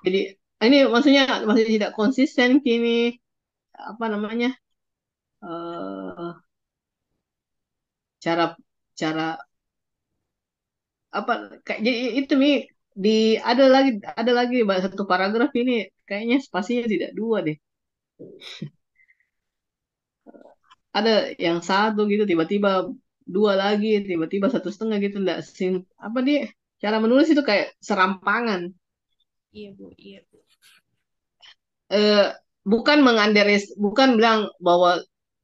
[SPEAKER 5] jadi ini maksudnya masih tidak konsisten kini, apa namanya, eh cara cara apa kayak jadi itu nih di ada lagi satu paragraf ini kayaknya spasinya tidak dua deh. Ada yang satu gitu tiba-tiba dua lagi, tiba-tiba satu setengah gitu, enggak apa dia cara menulis itu kayak serampangan.
[SPEAKER 2] Iya, Bu. Iya, Bu.
[SPEAKER 5] eh, bukan bukan bilang bahwa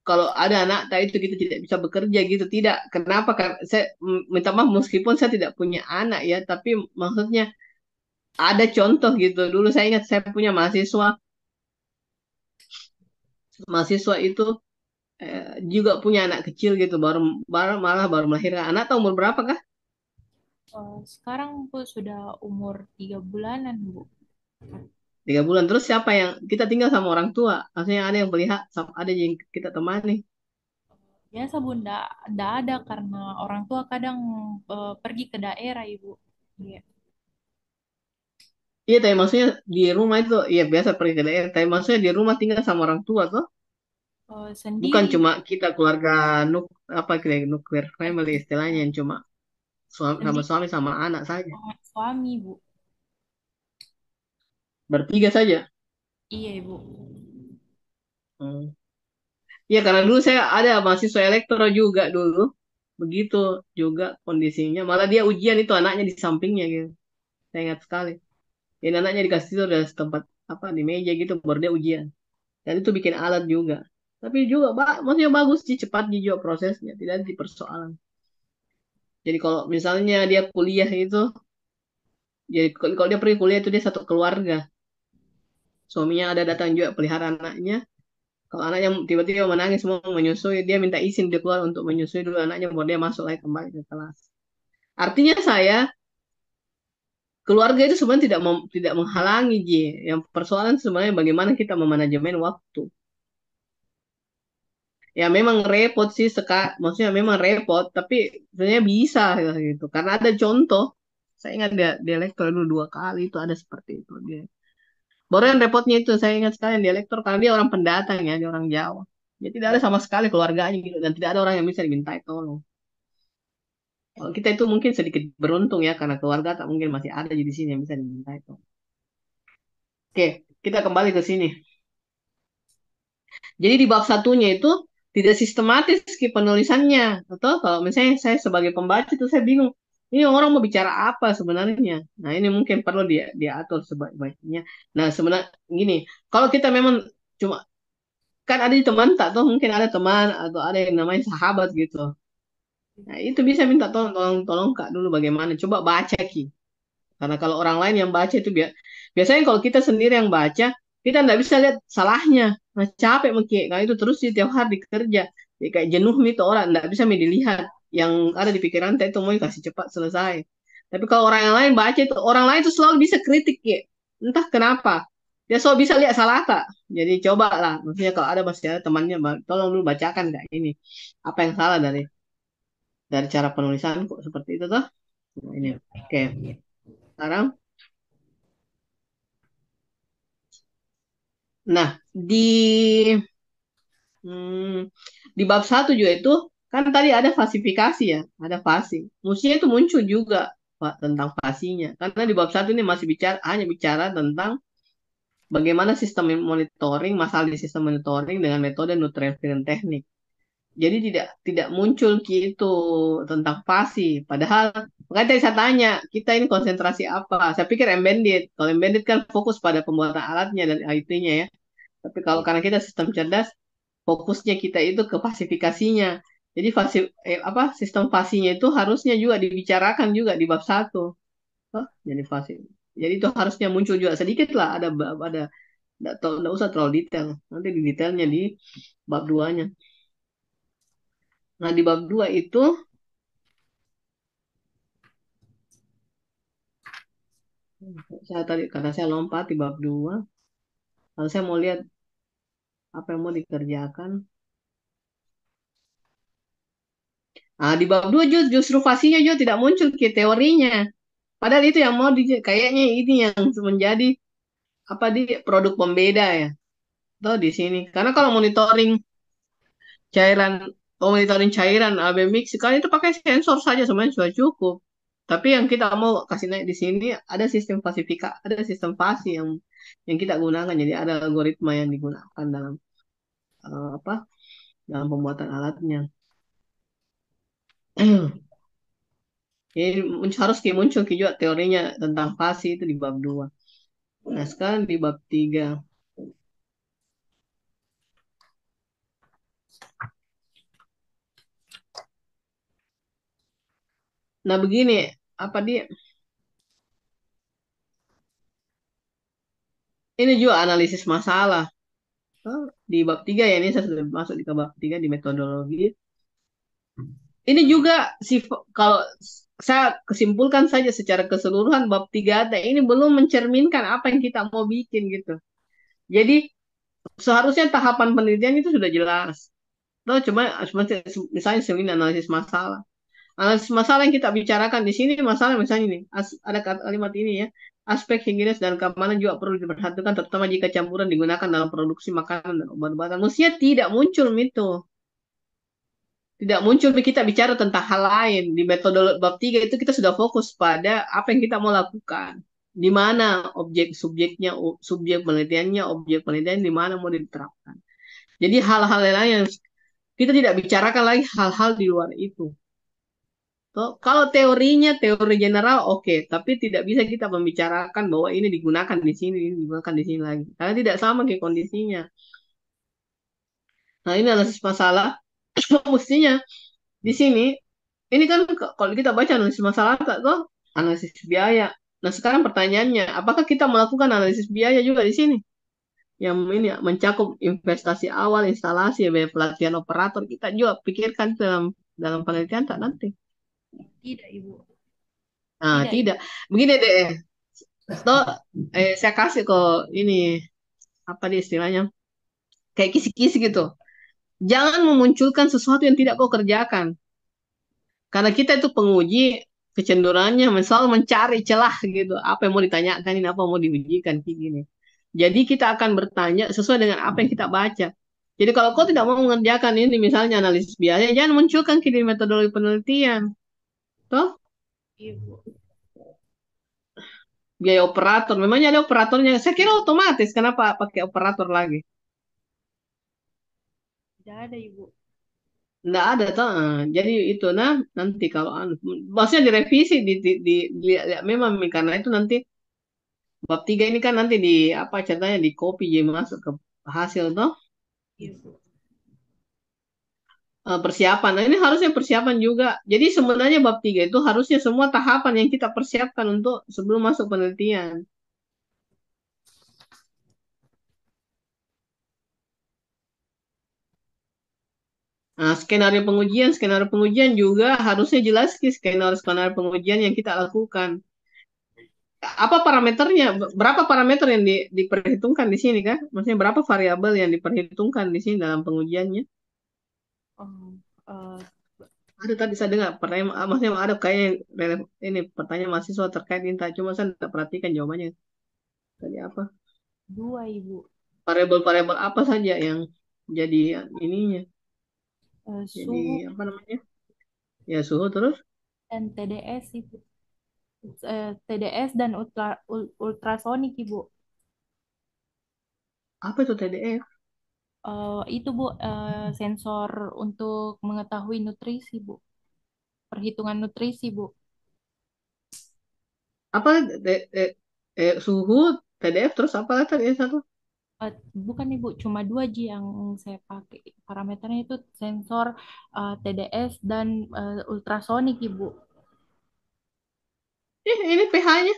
[SPEAKER 5] kalau ada anak tadi itu kita tidak bisa bekerja gitu, tidak. Kenapa? Karena saya minta maaf meskipun saya tidak punya anak ya, tapi maksudnya ada contoh gitu. Dulu saya ingat saya punya mahasiswa, mahasiswa itu juga punya anak kecil gitu, baru melahirkan. Anak tahu umur berapa kah?
[SPEAKER 2] Sekarang Bu sudah umur 3 bulanan, Bu.
[SPEAKER 5] 3 bulan. Terus siapa yang kita tinggal sama orang tua? Maksudnya ada yang pelihara, ada yang kita temani.
[SPEAKER 2] Biasa Bu, ndak ada karena orang tua kadang pergi ke daerah, Ibu. Iya.
[SPEAKER 5] Iya, tapi maksudnya di rumah itu, iya biasa pergi ke daerah. Tapi maksudnya di rumah tinggal sama orang tua tuh, bukan
[SPEAKER 2] Sendiri,
[SPEAKER 5] cuma kita keluarga apa kayak nuclear family istilahnya yang cuma sama
[SPEAKER 2] sendiri
[SPEAKER 5] suami sama anak saja,
[SPEAKER 2] sama suami, Bu.
[SPEAKER 5] bertiga saja.
[SPEAKER 2] Iya, Ibu.
[SPEAKER 5] Hmm. Iya, karena dulu saya ada mahasiswa elektro juga dulu, begitu juga kondisinya. Malah dia ujian itu anaknya di sampingnya gitu. Saya ingat sekali. Jadi anaknya dikasih tidur di tempat apa di meja gitu, baru dia ujian. Dan itu bikin alat juga. Tapi juga maksudnya bagus sih, cepat juga prosesnya, tidak ada persoalan. Jadi kalau misalnya dia kuliah itu, jadi kalau dia pergi kuliah itu dia satu keluarga. Suaminya ada datang juga pelihara anaknya. Kalau anaknya tiba-tiba menangis mau menyusui, dia minta izin dia keluar untuk menyusui dulu anaknya, baru dia masuk lagi kembali ke kelas. Artinya keluarga itu sebenarnya tidak menghalangi Ji. Yang persoalan sebenarnya bagaimana kita memanajemen waktu. Ya memang repot sih maksudnya memang repot, tapi sebenarnya bisa gitu. Karena ada contoh. Saya ingat dia lektor dulu 2 kali itu ada seperti itu dia. Baru yang repotnya itu saya ingat sekali yang di elektor karena dia orang pendatang ya, dia orang Jawa. Jadi tidak ada sama sekali keluarganya gitu dan tidak ada orang yang bisa dimintai tolong. Kalau kita itu mungkin sedikit beruntung ya karena keluarga tak mungkin masih ada di sini yang bisa dimintai tolong. Oke, kita kembali ke sini. Jadi di bab satunya itu tidak sistematis penulisannya. Atau kalau misalnya saya sebagai pembaca itu saya bingung. Ini orang mau bicara apa sebenarnya? Nah ini mungkin perlu diatur sebaik-baiknya. Nah sebenarnya gini, kalau kita memang cuma kan ada di teman tak tuh mungkin ada teman atau ada yang namanya sahabat gitu. Nah itu bisa minta tolong Kak dulu bagaimana. Coba baca Ki. Karena kalau orang lain yang baca itu biasanya kalau kita sendiri yang baca, kita nggak bisa lihat salahnya. Nah, capek mungkin. Nah, itu terus di tiap hari kerja. Jadi kayak jenuh itu orang nggak bisa dilihat. Yang ada di pikiran kita itu mau kasih cepat selesai. Tapi kalau orang yang lain baca itu, orang lain itu selalu bisa kritik ya. Entah kenapa. Dia selalu bisa lihat salah tak. Jadi coba lah. Maksudnya kalau ada masih ada temannya, tolong dulu bacakan kak ini. Apa yang salah dari cara penulisan kok seperti itu tuh. Nah, ini. Oke. Sekarang Nah, hmm, di bab satu juga itu kan tadi ada fasifikasi ya, ada fasi. Mestinya itu muncul juga Pak tentang fasinya. Karena di bab satu ini masih hanya bicara tentang bagaimana sistem monitoring, masalah di sistem monitoring dengan metode nutrient teknik. Jadi tidak muncul gitu tentang fasi. Padahal makanya tadi saya tanya, kita ini konsentrasi apa? Saya pikir embedded. Kalau embedded kan fokus pada pembuatan alatnya dan IT-nya ya. Tapi kalau karena kita sistem cerdas, fokusnya kita itu ke pasifikasinya. Jadi sistem fasinya itu harusnya juga dibicarakan juga di bab satu. Oh, jadi fasi. Jadi itu harusnya muncul juga sedikit lah ada nggak usah terlalu detail. Nanti di detailnya di bab duanya. Nah di bab dua itu saya tadi karena saya lompat di bab dua. Kalau saya mau lihat apa yang mau dikerjakan. Nah, di bab 2 justru fasinya juga tidak muncul ke teorinya. Padahal itu yang mau kayaknya ini yang menjadi apa di produk pembeda ya. Tuh di sini. Karena kalau cairan monitoring cairan AB mix kan itu pakai sensor saja semuanya sudah cukup. Tapi yang kita mau kasih naik di sini ada sistem ada sistem fasi yang kita gunakan. Jadi ada algoritma yang digunakan dalam apa dalam pembuatan alatnya. Jadi harus muncul juga teorinya tentang fasi itu di bab 2. Nah, sekarang di bab 3. Nah, begini, apa dia? Ini juga analisis masalah. Di bab 3 ya, ini saya sudah masuk di bab 3 di metodologi. Ini juga kalau saya kesimpulkan saja secara keseluruhan bab 3 ini belum mencerminkan apa yang kita mau bikin gitu. Jadi seharusnya tahapan penelitian itu sudah jelas. Loh, cuma misalnya seminar analisis masalah. Analisis masalah yang kita bicarakan di sini masalah misalnya ini ada kalimat ini ya. Aspek higienis dan keamanan juga perlu diperhatikan terutama jika campuran digunakan dalam produksi makanan dan obat-obatan. Mestinya tidak muncul itu. Tidak muncul kita bicara tentang hal lain. Di metode bab 3 itu kita sudah fokus pada apa yang kita mau lakukan. Di mana subjeknya, subjek penelitiannya, objek penelitian di mana mau diterapkan. Jadi hal-hal lain yang kita tidak bicarakan lagi hal-hal di luar itu. Kalau teorinya teori general oke, tapi tidak bisa kita membicarakan bahwa ini digunakan di sini, ini digunakan di sini lagi. Karena tidak sama kayak kondisinya. Nah, ini analisis masalah. Mestinya di sini, ini kan kalau kita baca analisis masalah kok analisis biaya. Nah, sekarang pertanyaannya, apakah kita melakukan analisis biaya juga di sini? Yang ini mencakup investasi awal, instalasi, biaya pelatihan operator, kita juga pikirkan dalam penelitian tak nanti.
[SPEAKER 2] Tidak, Ibu.
[SPEAKER 5] Nah, tidak. Begini deh. Saya kasih ke ini apa di istilahnya kayak kisi-kisi gitu. Jangan memunculkan sesuatu yang tidak kau kerjakan. Karena kita itu penguji kecenderungannya selalu mencari celah gitu. Apa yang mau ditanyakan ini, apa yang mau diujikan kayak gini. Jadi kita akan bertanya sesuai dengan apa yang kita baca. Jadi kalau kau tidak mau mengerjakan ini, misalnya analisis biaya, jangan munculkan di metodologi penelitian. Toh,
[SPEAKER 2] Iya, Bu.
[SPEAKER 5] biaya operator, memangnya ada operatornya. Saya kira otomatis, kenapa pakai operator lagi?
[SPEAKER 2] Tidak ada, Ibu.
[SPEAKER 5] Nggak ada toh. Jadi itu nah nanti kalau maksudnya direvisi lihat memang karena itu nanti bab 3 ini kan nanti di apa ceritanya di copy jadi masuk ke hasil toh.
[SPEAKER 2] Iya, Bu.
[SPEAKER 5] Persiapan. Nah, ini harusnya persiapan juga. Jadi sebenarnya bab 3 itu harusnya semua tahapan yang kita persiapkan untuk sebelum masuk penelitian. Nah, skenario pengujian juga harusnya jelas skenario pengujian yang kita lakukan. Apa parameternya? Berapa parameter yang diperhitungkan di sini kan? Maksudnya berapa variabel yang diperhitungkan di sini dalam pengujiannya?
[SPEAKER 2] Oh, eh,
[SPEAKER 5] Ada tadi saya dengar pertanyaan, maksudnya ada kayaknya ini pertanyaan mahasiswa terkait ini, cuma saya tidak perhatikan jawabannya. Tadi apa?
[SPEAKER 2] 2, Ibu.
[SPEAKER 5] Variabel-variabel apa saja yang jadi ininya? Jadi
[SPEAKER 2] Suhu
[SPEAKER 5] apa namanya? Ya suhu terus
[SPEAKER 2] dan TDS, Ibu. TDS dan ultrasonik, Ibu.
[SPEAKER 5] apa itu TDF?
[SPEAKER 2] Itu, Bu, sensor untuk mengetahui nutrisi, Bu. Perhitungan nutrisi, Bu.
[SPEAKER 5] Apa suhu TDF terus apa lagi tadi satu?
[SPEAKER 2] Bukan, Ibu, cuma 2 Ji yang saya pakai. Parameternya itu sensor TDS dan ultrasonik, Ibu.
[SPEAKER 5] Ini pH-nya,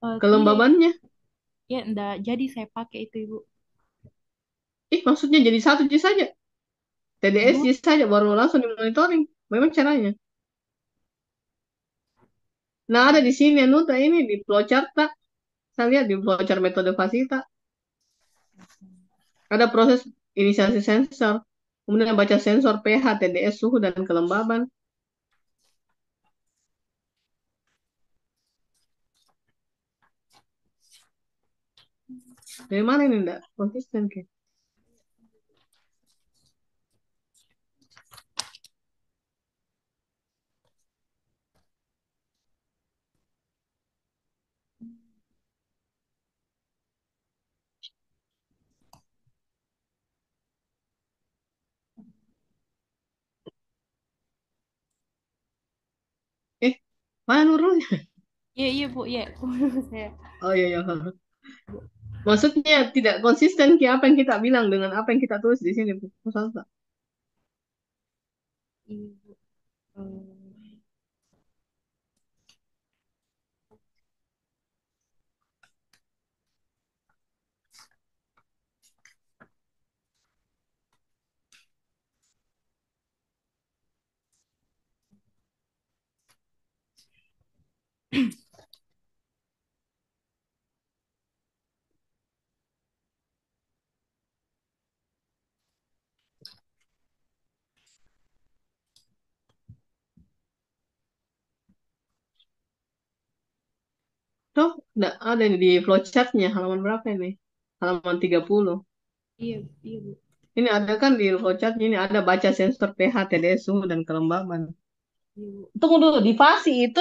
[SPEAKER 2] Iya,
[SPEAKER 5] kelembabannya.
[SPEAKER 2] ya, enggak. Jadi saya pakai itu, Ibu.
[SPEAKER 5] Maksudnya jadi satu G saja. TDS G
[SPEAKER 2] Dua,
[SPEAKER 5] saja baru langsung dimonitoring. Memang caranya. Nah, ada di sini Nuta ini di flowchart tak? Saya lihat di flowchart metode Fasita. Ada proses inisiasi sensor. Kemudian baca sensor pH, TDS, suhu, dan kelembaban. Dari mana ini enggak konsisten ke? Eh, mana Nurulnya?
[SPEAKER 2] iya, iya, Bu, ya. Saya,
[SPEAKER 5] Oh iya, iya. Maksudnya tidak konsisten ke apa yang kita bilang dengan apa yang kita tulis di sini. Maksudnya.
[SPEAKER 2] Ibu. Eh,
[SPEAKER 5] Tuh, enggak ada di flowchartnya halaman berapa ini? Halaman 30.
[SPEAKER 2] iya, iya, Bu.
[SPEAKER 5] Ini ada kan di flowchartnya ini ada baca sensor pH, TDS, suhu, dan kelembaban.
[SPEAKER 2] Iya, Bu.
[SPEAKER 5] Tunggu dulu, di fasi itu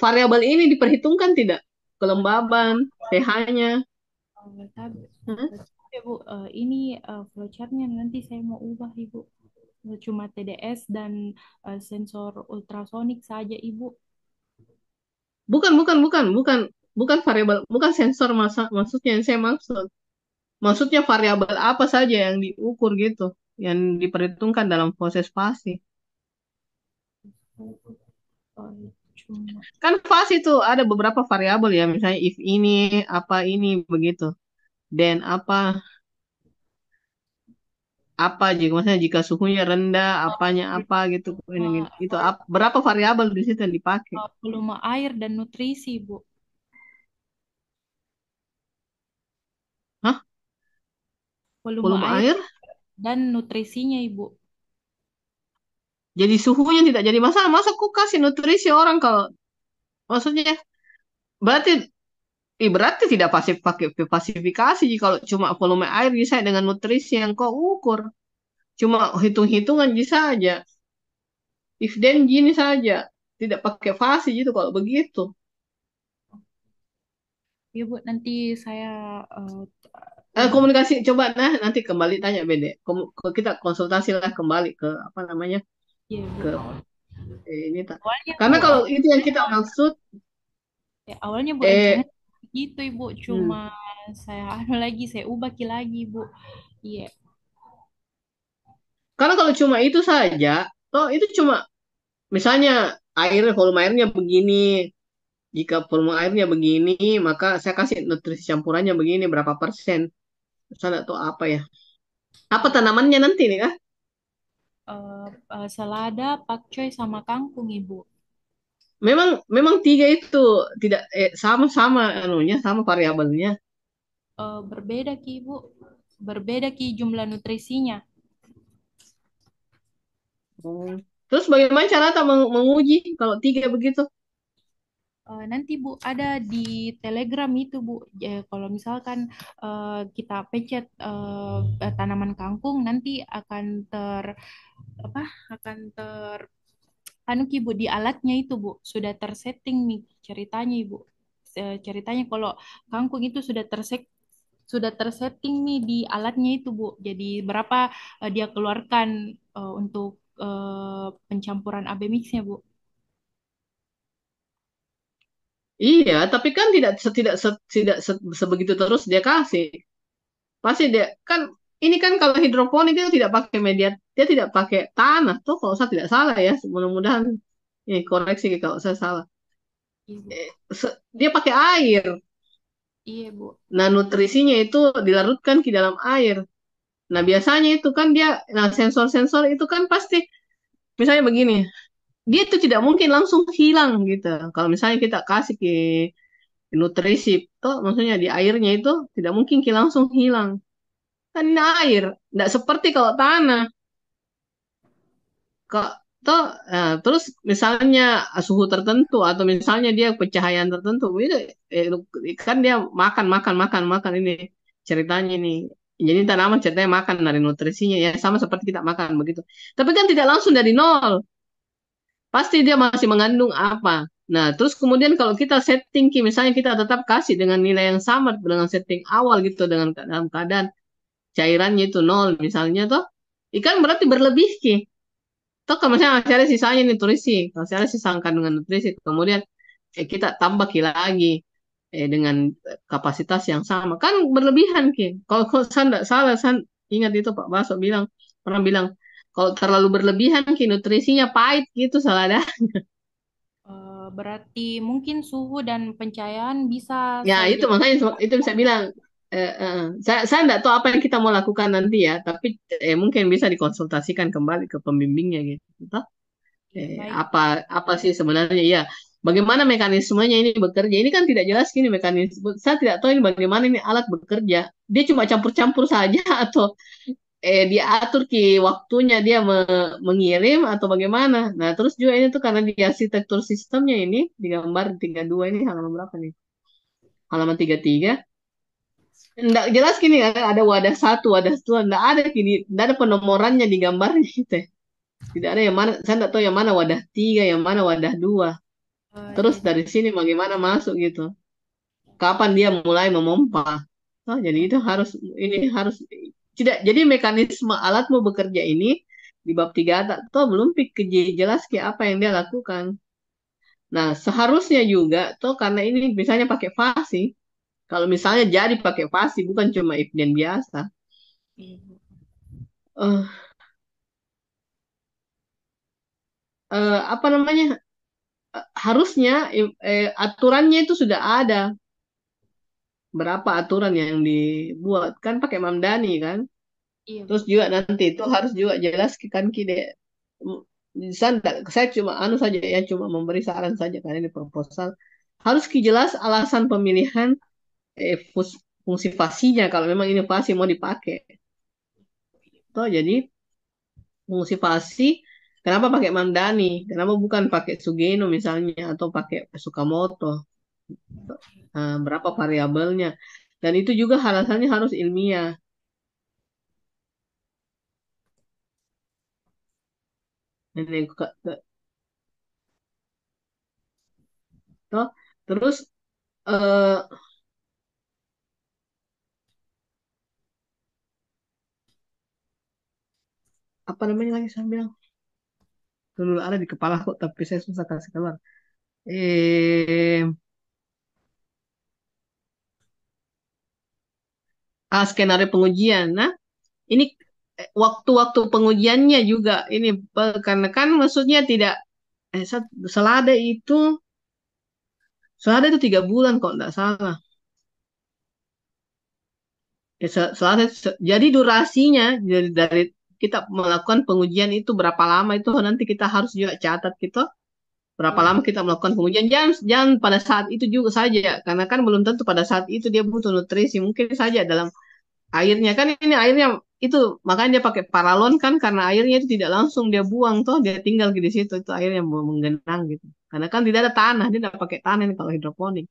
[SPEAKER 5] variabel ini diperhitungkan tidak? Kelembaban, pH-nya.
[SPEAKER 2] Tapi,
[SPEAKER 5] Hah?
[SPEAKER 2] ya, Bu, ini flowchartnya nanti saya mau ubah, Ibu. Cuma TDS dan sensor ultrasonik saja, Ibu.
[SPEAKER 5] Bukan variabel, bukan sensor maksudnya yang saya maksud. Maksudnya variabel apa saja yang diukur gitu, yang diperhitungkan dalam proses fasi.
[SPEAKER 2] Cuma,
[SPEAKER 5] Kan fasi itu ada beberapa variabel ya, misalnya if ini, apa ini, begitu. Dan apa jika maksudnya jika suhunya rendah, apanya apa gitu. Itu berapa variabel di situ yang dipakai?
[SPEAKER 2] volume air dan nutrisi, Bu.
[SPEAKER 5] Hah?
[SPEAKER 2] Volume
[SPEAKER 5] Volume
[SPEAKER 2] air
[SPEAKER 5] air?
[SPEAKER 2] dan nutrisinya, Ibu.
[SPEAKER 5] Jadi suhunya tidak jadi masalah. Masa aku kasih nutrisi orang kalau Maksudnya berarti berarti tidak pasif pakai pasifikasi kalau cuma volume air bisa dengan nutrisi yang kau ukur. Cuma hitung-hitungan bisa aja. If then gini saja. Tidak pakai fasi gitu kalau begitu.
[SPEAKER 2] Ya Bu, nanti saya eh, ini
[SPEAKER 5] Komunikasi coba nah nanti kembali tanya Bede. Kita konsultasi lah kembali ke apa namanya
[SPEAKER 2] ya
[SPEAKER 5] ke
[SPEAKER 2] Bu.
[SPEAKER 5] ini tak.
[SPEAKER 2] Awalnya
[SPEAKER 5] Karena
[SPEAKER 2] Bu,
[SPEAKER 5] kalau itu yang kita maksud
[SPEAKER 2] awalnya Bu
[SPEAKER 5] eh
[SPEAKER 2] rencananya gitu Ibu, cuma
[SPEAKER 5] hmm,
[SPEAKER 2] saya lagi, saya ubah lagi Bu. Iya,
[SPEAKER 5] karena kalau cuma itu saja, toh itu cuma misalnya air volume airnya begini. Jika volume airnya begini, maka saya kasih nutrisi campurannya begini berapa persen. Misalnya tuh apa ya? Apa tanamannya nanti nih kah?
[SPEAKER 2] selada, pakcoy sama kangkung Ibu.
[SPEAKER 5] Memang memang tiga itu tidak sama-sama anunya sama variabelnya.
[SPEAKER 2] Berbeda Ki Ibu, berbeda Ki jumlah nutrisinya.
[SPEAKER 5] Hmm. Terus bagaimana cara tak menguji kalau tiga begitu?
[SPEAKER 2] Nanti Bu ada di Telegram itu Bu. Kalau misalkan kita pencet tanaman kangkung nanti akan apa? Akan anu Ki Bu di alatnya itu Bu sudah tersetting nih ceritanya Ibu. Ceritanya kalau kangkung itu sudah tersetting nih di alatnya itu Bu. Jadi berapa dia keluarkan untuk pencampuran AB mixnya Bu.
[SPEAKER 5] Iya, tapi kan tidak sebegitu terus dia kasih. Pasti dia kan ini kan kalau hidroponik itu tidak pakai media, dia tidak pakai tanah tuh kalau saya tidak salah ya. Mudah-mudahan ini koreksi kalau saya salah.
[SPEAKER 2] Iya Bu.
[SPEAKER 5] Dia pakai air.
[SPEAKER 2] Iya Bu.
[SPEAKER 5] Nah, nutrisinya itu dilarutkan ke dalam air. Nah, biasanya itu kan dia, nah sensor-sensor itu kan pasti, misalnya begini, dia itu tidak mungkin langsung hilang gitu. Kalau misalnya kita kasih ke nutrisi, tuh maksudnya di airnya itu tidak mungkin langsung hilang. Kan ini air, tidak seperti kalau tanah. Kok toh terus misalnya suhu tertentu atau misalnya dia pencahayaan tertentu itu kan dia makan makan makan makan ini ceritanya ini jadi tanaman ceritanya makan dari nutrisinya ya sama seperti kita makan begitu tapi kan tidak langsung dari nol pasti dia masih mengandung apa nah terus kemudian kalau kita setting misalnya kita tetap kasih dengan nilai yang sama dengan setting awal gitu dengan dalam keadaan cairannya itu nol misalnya toh ikan berarti berlebih ki. Toh kalau misalnya masih ada sisanya nutrisi, masih ada sisa kandungan nutrisi, kemudian kita tambah lagi dengan kapasitas yang sama, kan berlebihan Ki. Kalau saya tidak salah, saya ingat itu Pak Baso bilang, pernah bilang, kalau terlalu berlebihan Ki, nutrisinya pahit gitu, salah ada.
[SPEAKER 2] Berarti mungkin suhu dan pencahayaan bisa
[SPEAKER 5] Ya
[SPEAKER 2] saya
[SPEAKER 5] itu
[SPEAKER 2] jadi.
[SPEAKER 5] makanya itu saya bilang, saya tidak tahu apa yang kita mau lakukan nanti ya, tapi mungkin bisa dikonsultasikan kembali ke pembimbingnya gitu. Toh?
[SPEAKER 2] Iya, baik.
[SPEAKER 5] Apa apa sih sebenarnya ya bagaimana mekanismenya ini bekerja ini kan tidak jelas gini mekanisme saya tidak tahu ini bagaimana ini alat bekerja dia cuma campur-campur saja atau diatur waktunya dia mengirim atau bagaimana nah terus juga ini tuh karena di arsitektur sistemnya ini di gambar 32 ini halaman berapa nih halaman 33 enggak jelas gini ada wadah satu wadah dua enggak ada gini enggak ada penomorannya di gambarnya gitu ya. Tidak ada yang mana saya enggak tahu yang mana wadah tiga yang mana wadah dua. Terus
[SPEAKER 2] Jadi
[SPEAKER 5] dari sini bagaimana masuk gitu? Kapan dia mulai memompa? Oh, jadi itu harus ini harus tidak jadi mekanisme alatmu bekerja ini di bab 3 atau belum jelas apa yang dia lakukan. Nah, seharusnya juga tuh karena ini misalnya pakai fasi. Kalau misalnya jadi pakai fasi bukan cuma ifden biasa.
[SPEAKER 2] iya, Bu.
[SPEAKER 5] Eh apa namanya? Harusnya aturannya itu sudah ada. Berapa aturan yang dibuat kan pakai Mamdani kan?
[SPEAKER 2] Iya,
[SPEAKER 5] Terus
[SPEAKER 2] Bu.
[SPEAKER 5] juga nanti itu harus juga jelas kan Kide. Saya cuma anu saja ya cuma memberi saran saja karena ini proposal. Harus jelas alasan pemilihan fungsi fasinya kalau memang ini fasi mau dipakai. Toh jadi fungsi fasi Kenapa pakai Mamdani? Kenapa bukan pakai Sugeno misalnya atau pakai Sukamoto? Berapa variabelnya? Dan itu juga alasannya harus ilmiah. Ini toh. Terus eh, apa namanya lagi saya bilang? Dulu ada di kepala kok, tapi saya susah kasih keluar. Eh, Skenario pengujian. Nah, ini waktu-waktu pengujiannya juga ini karena kan maksudnya tidak selada itu 3 bulan kok nggak salah. Ya, jadi durasinya dari kita melakukan pengujian itu berapa lama itu nanti kita harus juga catat gitu. Berapa
[SPEAKER 2] Iya.
[SPEAKER 5] lama kita melakukan pengujian? Jangan pada saat itu juga saja, karena kan belum tentu pada saat itu dia butuh nutrisi. Mungkin saja dalam airnya kan ini airnya itu makanya dia pakai paralon kan karena airnya itu tidak langsung dia buang toh dia tinggal di situ itu airnya menggenang gitu. Karena kan tidak ada tanah dia tidak pakai tanah ini kalau hidroponik.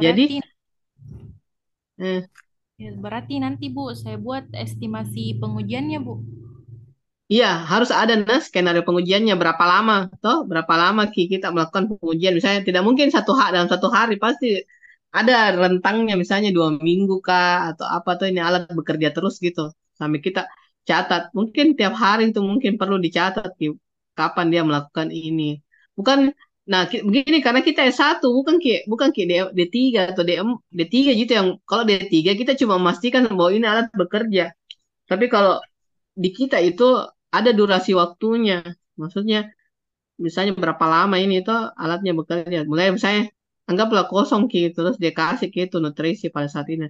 [SPEAKER 5] Jadi
[SPEAKER 2] Berarti
[SPEAKER 5] eh,
[SPEAKER 2] ya, berarti nanti Bu, saya buat estimasi pengujiannya Bu.
[SPEAKER 5] iya, harus ada skenario pengujiannya berapa lama, toh berapa lama kita melakukan pengujian. Misalnya tidak mungkin dalam 1 hari pasti ada rentangnya, misalnya 2 minggu kah atau apa tuh ini alat bekerja terus gitu sampai kita catat. Mungkin tiap hari itu mungkin perlu dicatat kapan dia melakukan ini. Bukan, nah begini karena kita S1 bukan D3 atau D3 gitu yang kalau D3 kita cuma memastikan bahwa ini alat bekerja. Tapi kalau di kita itu ada durasi waktunya. Maksudnya misalnya berapa lama ini tuh alatnya bekerja. Mulai misalnya anggaplah kosong gitu, terus dia kasih gitu nutrisi pada saat ini.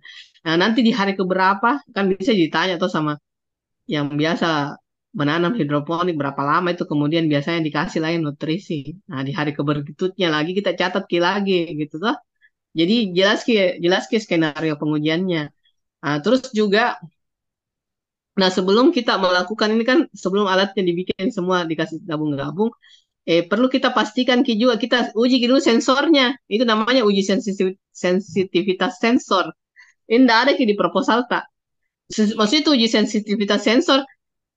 [SPEAKER 5] Nah, nanti di hari keberapa kan bisa ditanya tuh sama yang biasa menanam hidroponik berapa lama itu kemudian biasanya dikasih lagi nutrisi. Nah, di hari keberikutnya lagi kita catat lagi gitu tuh. Jadi jelas ki skenario pengujiannya. Nah, terus juga nah, sebelum kita melakukan ini kan, sebelum alatnya dibikin semua dikasih gabung-gabung, perlu kita pastikan juga kita uji dulu sensornya. Itu namanya uji sensitivitas sensor. Ini tidak ada di proposal tak.
[SPEAKER 2] Iya.
[SPEAKER 5] Maksudnya itu uji sensitivitas sensor.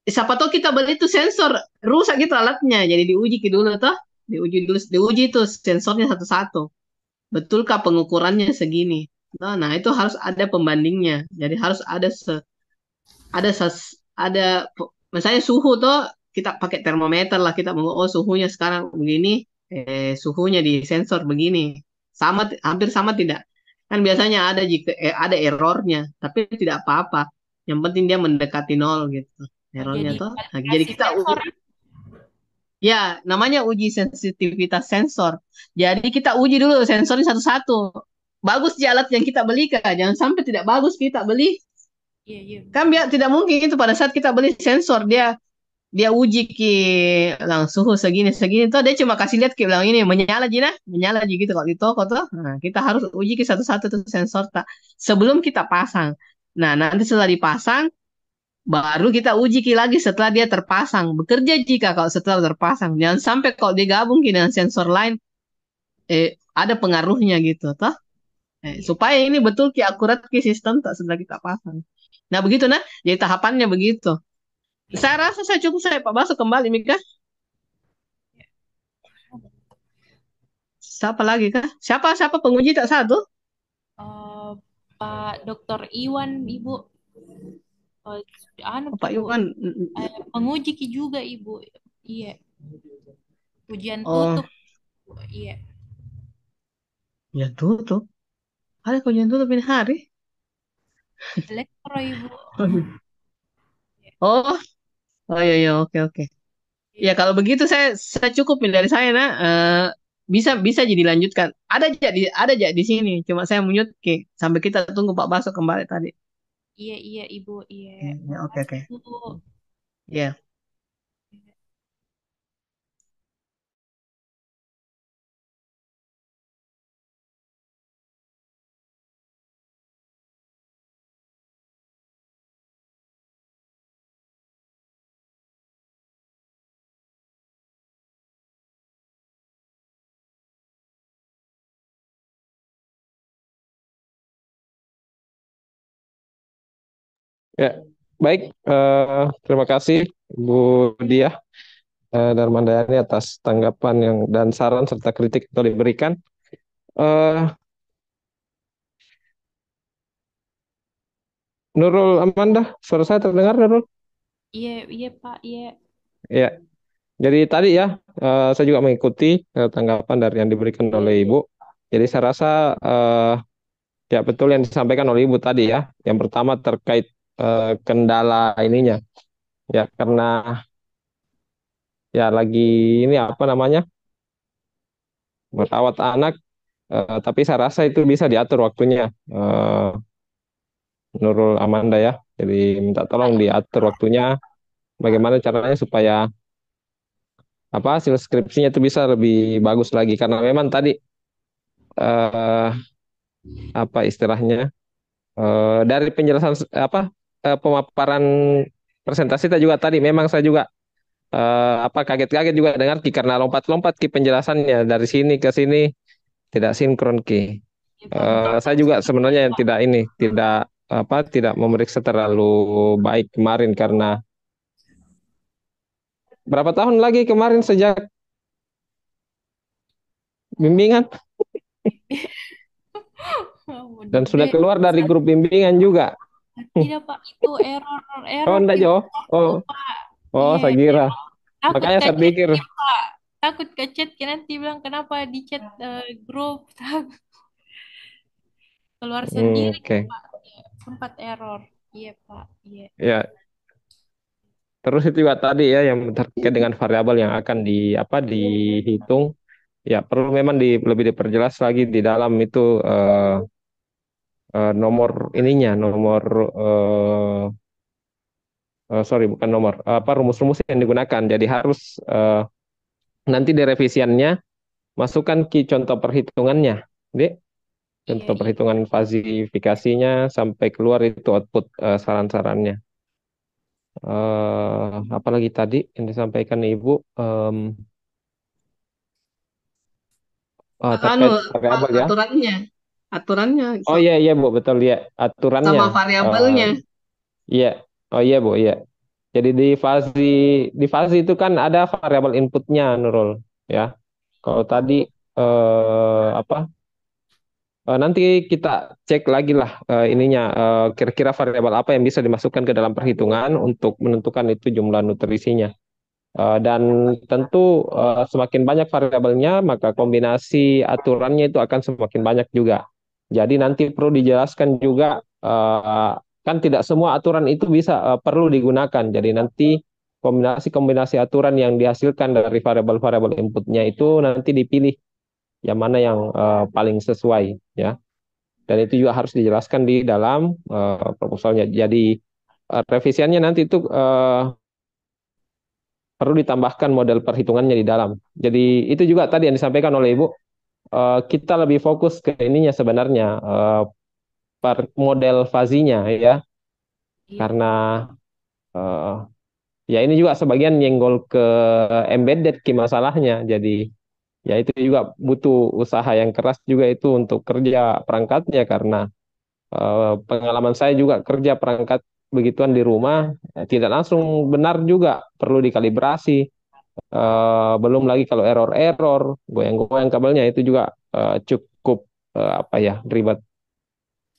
[SPEAKER 5] Siapa tahu kita beli itu sensor rusak gitu alatnya. Jadi diuji dulu toh. Diuji itu sensornya satu-satu. Betulkah pengukurannya segini? Nah, itu harus ada pembandingnya. Jadi harus ada misalnya suhu tuh kita pakai termometer lah kita mau oh suhunya sekarang begini suhunya di sensor begini hampir sama tidak kan biasanya ada jika ada errornya tapi tidak apa-apa yang penting dia mendekati nol gitu
[SPEAKER 2] Oh,
[SPEAKER 5] errornya
[SPEAKER 2] jadi
[SPEAKER 5] tuh nah, jadi
[SPEAKER 2] validasi
[SPEAKER 5] kita
[SPEAKER 2] sensor.
[SPEAKER 5] ya namanya uji sensitivitas sensor jadi kita uji dulu sensornya satu-satu bagus di alat yang kita beli kak jangan sampai tidak bagus kita beli
[SPEAKER 2] Iya, iya.
[SPEAKER 5] kan biar tidak mungkin itu pada saat kita beli sensor dia dia uji ki langsung suhu segini segini tuh dia cuma kasih lihat ki bilang ini menyala Jina menyala aja gitu kalau di toko tuh nah, kita harus uji ki satu-satu tuh sensor tak sebelum kita pasang nah nanti setelah dipasang baru kita uji ki lagi setelah dia terpasang bekerja jika kalau setelah terpasang jangan sampai kalau digabung ki dengan sensor lain ada pengaruhnya gitu toh
[SPEAKER 2] Iya.
[SPEAKER 5] supaya ini betul ki akurat ki sistem tak setelah kita pasang nah begitu nah jadi tahapannya begitu
[SPEAKER 2] Iya.
[SPEAKER 5] saya rasa saya cukup saya Pak Basu kembali Mika. Siapa lagi kah? Siapa penguji tak satu?
[SPEAKER 2] Eh, Pak Dokter Iwan, Ibu. Eh, anu
[SPEAKER 5] Oh,
[SPEAKER 2] Ki,
[SPEAKER 5] Pak
[SPEAKER 2] Bu.
[SPEAKER 5] Iwan.
[SPEAKER 2] Penguji Ki juga, Ibu. Iya. Ujian
[SPEAKER 5] Oh,
[SPEAKER 2] tutup. Bu. Iya.
[SPEAKER 5] ya tutup. Ada kau tutup ini hari.
[SPEAKER 2] Elektro, Ibu.
[SPEAKER 5] Oh, oh iya iya oke oke. Ya
[SPEAKER 2] Iya.
[SPEAKER 5] kalau begitu saya cukup nih dari saya nah. Bisa bisa jadi lanjutkan. Ada jadi di sini. Cuma saya mute sampai kita tunggu Pak Baso kembali tadi.
[SPEAKER 2] Iya, iya, Ibu. Iya.
[SPEAKER 5] Ya, oke
[SPEAKER 2] Makasih,
[SPEAKER 5] oke.
[SPEAKER 2] Bu.
[SPEAKER 5] Ya.
[SPEAKER 3] Ya, baik. Terima kasih Bu Dia Darmandayani atas tanggapan yang dan saran serta kritik yang telah diberikan. Eh, Nurul Amanda, suara saya terdengar Nurul?
[SPEAKER 2] Iya, iya Pak, iya.
[SPEAKER 3] Ya, jadi tadi ya, saya juga mengikuti tanggapan dari yang diberikan oleh Ibu. Jadi saya rasa ya betul yang disampaikan oleh Ibu tadi ya. Yang pertama terkait kendala ininya, ya karena ya lagi ini apa namanya merawat anak, tapi saya rasa itu bisa diatur waktunya, Nurul Amanda ya. Jadi minta tolong
[SPEAKER 2] Pak,
[SPEAKER 3] diatur waktunya, bagaimana caranya supaya apa hasil skripsinya itu bisa lebih bagus lagi karena memang tadi eh, apa istilahnya dari penjelasan pemaparan presentasi kita juga tadi memang saya juga apa kaget-kaget juga dengar Ki karena lompat-lompat Ki penjelasannya dari sini ke sini tidak sinkron Ki.
[SPEAKER 2] iya Pak, betul
[SPEAKER 3] Saya
[SPEAKER 2] Pak.
[SPEAKER 3] juga sebenarnya yang tidak ini tidak memeriksa terlalu baik kemarin karena berapa tahun lagi kemarin sejak bimbingan dan sudah
[SPEAKER 2] Dek,
[SPEAKER 3] keluar dari grup bimbingan juga.
[SPEAKER 2] tidak Pak, itu error
[SPEAKER 3] Oh
[SPEAKER 2] error
[SPEAKER 3] enggak
[SPEAKER 2] tidak
[SPEAKER 3] Jo.
[SPEAKER 2] tahu
[SPEAKER 3] Oh,
[SPEAKER 2] Pak.
[SPEAKER 3] oh
[SPEAKER 2] Iya,
[SPEAKER 3] saya kira.
[SPEAKER 2] takut
[SPEAKER 3] Makanya
[SPEAKER 2] ke
[SPEAKER 3] saya
[SPEAKER 2] chat
[SPEAKER 3] pikir,
[SPEAKER 2] Ki, Pak. Takut ke chat Ki, nanti bilang kenapa di chat grup. Keluar sendiri
[SPEAKER 3] oke.
[SPEAKER 2] Pak. Iya, sempat error. Iya Pak, iya.
[SPEAKER 3] Ya, terus itu juga tadi ya yang terkait dengan variabel yang akan dihitung. Ya, perlu memang lebih diperjelas lagi di dalam itu nomor ininya, nomor sorry bukan nomor, apa rumus-rumus yang digunakan. Jadi harus nanti di revisiannya masukkan ki contoh perhitungannya, Dek.
[SPEAKER 2] Iya,
[SPEAKER 3] Contoh
[SPEAKER 2] iya.
[SPEAKER 3] perhitungan fasifikasinya sampai keluar itu output saran-sarannya. Apalagi tadi yang disampaikan Ibu
[SPEAKER 5] Anu,
[SPEAKER 3] terkait variabel ya.
[SPEAKER 5] aturannya, aturannya
[SPEAKER 3] Oh iya iya Bu, betul ya aturannya.
[SPEAKER 5] sama
[SPEAKER 3] Eh,
[SPEAKER 5] variabelnya.
[SPEAKER 3] iya, oh iya Bu, iya. Jadi di fase itu kan ada variabel inputnya Nurul ya. Kalau tadi apa nanti kita cek lagi lah ininya kira-kira variabel apa yang bisa dimasukkan ke dalam perhitungan untuk menentukan itu jumlah nutrisinya. Dan tentu semakin banyak variabelnya maka kombinasi aturannya itu akan semakin banyak juga. Jadi nanti perlu dijelaskan juga kan tidak semua aturan itu bisa perlu digunakan. Jadi nanti kombinasi-kombinasi aturan yang dihasilkan dari variabel-variabel inputnya itu nanti dipilih yang mana yang paling sesuai ya. Dan itu juga harus dijelaskan di dalam proposalnya. Jadi revisiannya nanti itu perlu ditambahkan model perhitungannya di dalam. Jadi itu juga tadi yang disampaikan oleh Ibu, kita lebih fokus ke ininya sebenarnya per model fazinya ya,
[SPEAKER 2] Iya,
[SPEAKER 3] karena
[SPEAKER 2] Pak.
[SPEAKER 3] eh, ya ini juga sebagian nyenggol ke embedded ki masalahnya. Jadi ya itu juga butuh usaha yang keras juga itu untuk kerja perangkatnya karena pengalaman saya juga kerja perangkat begituan di rumah tidak langsung benar juga perlu dikalibrasi. Belum lagi kalau error-error, goyang-goyang kabelnya itu juga cukup apa ya ribet.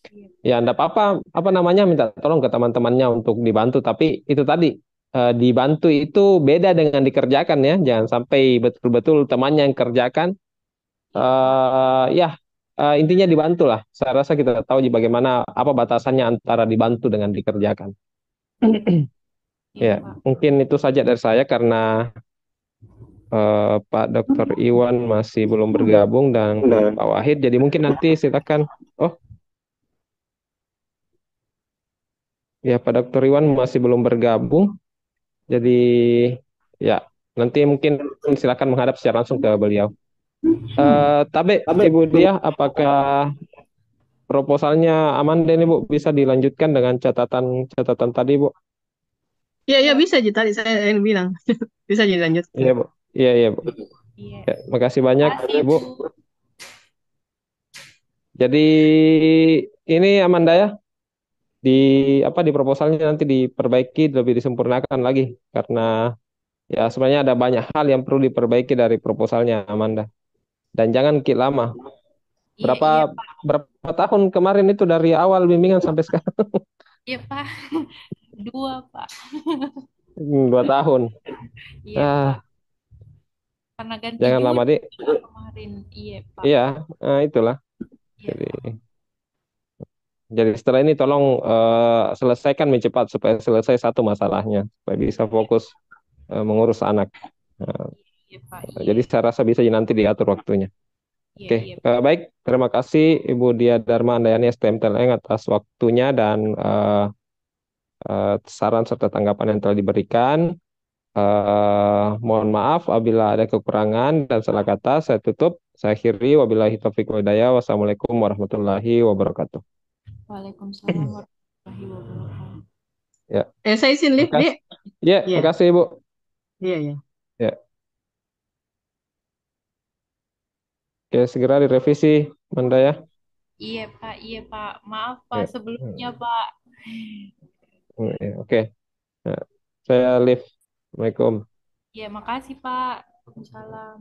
[SPEAKER 2] Iya,
[SPEAKER 3] Ya, enggak apa-apa, apa namanya minta tolong ke teman-temannya untuk dibantu. Tapi itu tadi dibantu itu beda dengan dikerjakan ya. Jangan sampai betul-betul temannya yang kerjakan.
[SPEAKER 2] iya, Pak.
[SPEAKER 3] Ya, intinya dibantu lah. Saya rasa kita tahu bagaimana apa batasannya antara dibantu dengan dikerjakan.
[SPEAKER 2] Iya,
[SPEAKER 3] Ya,
[SPEAKER 2] Pak.
[SPEAKER 3] mungkin itu saja dari saya karena Pak Dr. Iwan masih belum bergabung dan Pak Wahid. Jadi mungkin nanti silakan. Oh, ya Pak Dr. Iwan masih belum bergabung. Jadi ya nanti mungkin silakan menghadap secara langsung ke beliau. Tabe, Ibu Dia, apakah proposalnya aman deh nih Bu? Bisa dilanjutkan dengan catatan tadi Bu?
[SPEAKER 5] Iya, iya bisa jadi tadi saya yang bilang. Bisa jadi lanjutkan.
[SPEAKER 3] Iya Bu. Iya iya Bu.
[SPEAKER 2] Iya.
[SPEAKER 3] Ya, makasih banyak
[SPEAKER 2] Makasih,
[SPEAKER 3] Ibu.
[SPEAKER 2] Bu.
[SPEAKER 3] Jadi ini Amanda ya. di apa di proposalnya nanti diperbaiki, lebih disempurnakan lagi karena ya sebenarnya ada banyak hal yang perlu diperbaiki dari proposalnya, Amanda. Dan jangan lama.
[SPEAKER 2] Iya,
[SPEAKER 3] Berapa
[SPEAKER 2] iya, Pak.
[SPEAKER 3] berapa tahun kemarin itu dari awal bimbingan sampai sekarang?
[SPEAKER 2] Iya, Pak. Dua, Pak.
[SPEAKER 3] 2 tahun.
[SPEAKER 2] Iya, Pak.
[SPEAKER 3] Ah,
[SPEAKER 2] Karena ganti
[SPEAKER 3] jangan lama,
[SPEAKER 2] juri
[SPEAKER 3] Dik.
[SPEAKER 2] kemarin. Iya, Pak.
[SPEAKER 3] Iya, itulah.
[SPEAKER 2] Iya,
[SPEAKER 3] Jadi,
[SPEAKER 2] Pak.
[SPEAKER 3] jadi setelah ini tolong selesaikan cepat supaya selesai satu masalahnya, supaya bisa fokus mengurus anak. Nah,
[SPEAKER 2] Iya, Pak.
[SPEAKER 3] jadi
[SPEAKER 2] Iya.
[SPEAKER 3] saya rasa bisa nanti diatur waktunya.
[SPEAKER 2] Iya,
[SPEAKER 3] Oke,
[SPEAKER 2] iya, Pak.
[SPEAKER 3] baik. Terima kasih Ibu Dia Dharma Andayani STM Teleng atas waktunya dan saran serta tanggapan yang telah diberikan. Mohon maaf apabila ada kekurangan dan salah kata. Saya tutup. Saya akhiri. Wabillahi taufiq wal hidayah. Wassalamualaikum warahmatullahi wabarakatuh.
[SPEAKER 2] Waalaikumsalam warahmatullahi wabarakatuh.
[SPEAKER 3] Ya,
[SPEAKER 5] Saya izin lift,
[SPEAKER 3] makasih.
[SPEAKER 5] Dek.
[SPEAKER 3] Ya,
[SPEAKER 5] Iya,
[SPEAKER 3] makasih Ibu.
[SPEAKER 5] iya, iya.
[SPEAKER 3] Ya, oke, segera direvisi, Manda ya.
[SPEAKER 2] Iya, Pak. Iya, Pak. Maaf, Pak,
[SPEAKER 3] Ya.
[SPEAKER 2] sebelumnya, Pak.
[SPEAKER 3] Ya, oke. Ya, saya live. Assalamualaikum.
[SPEAKER 2] Iya, makasih, Pak. Waalaikumsalam.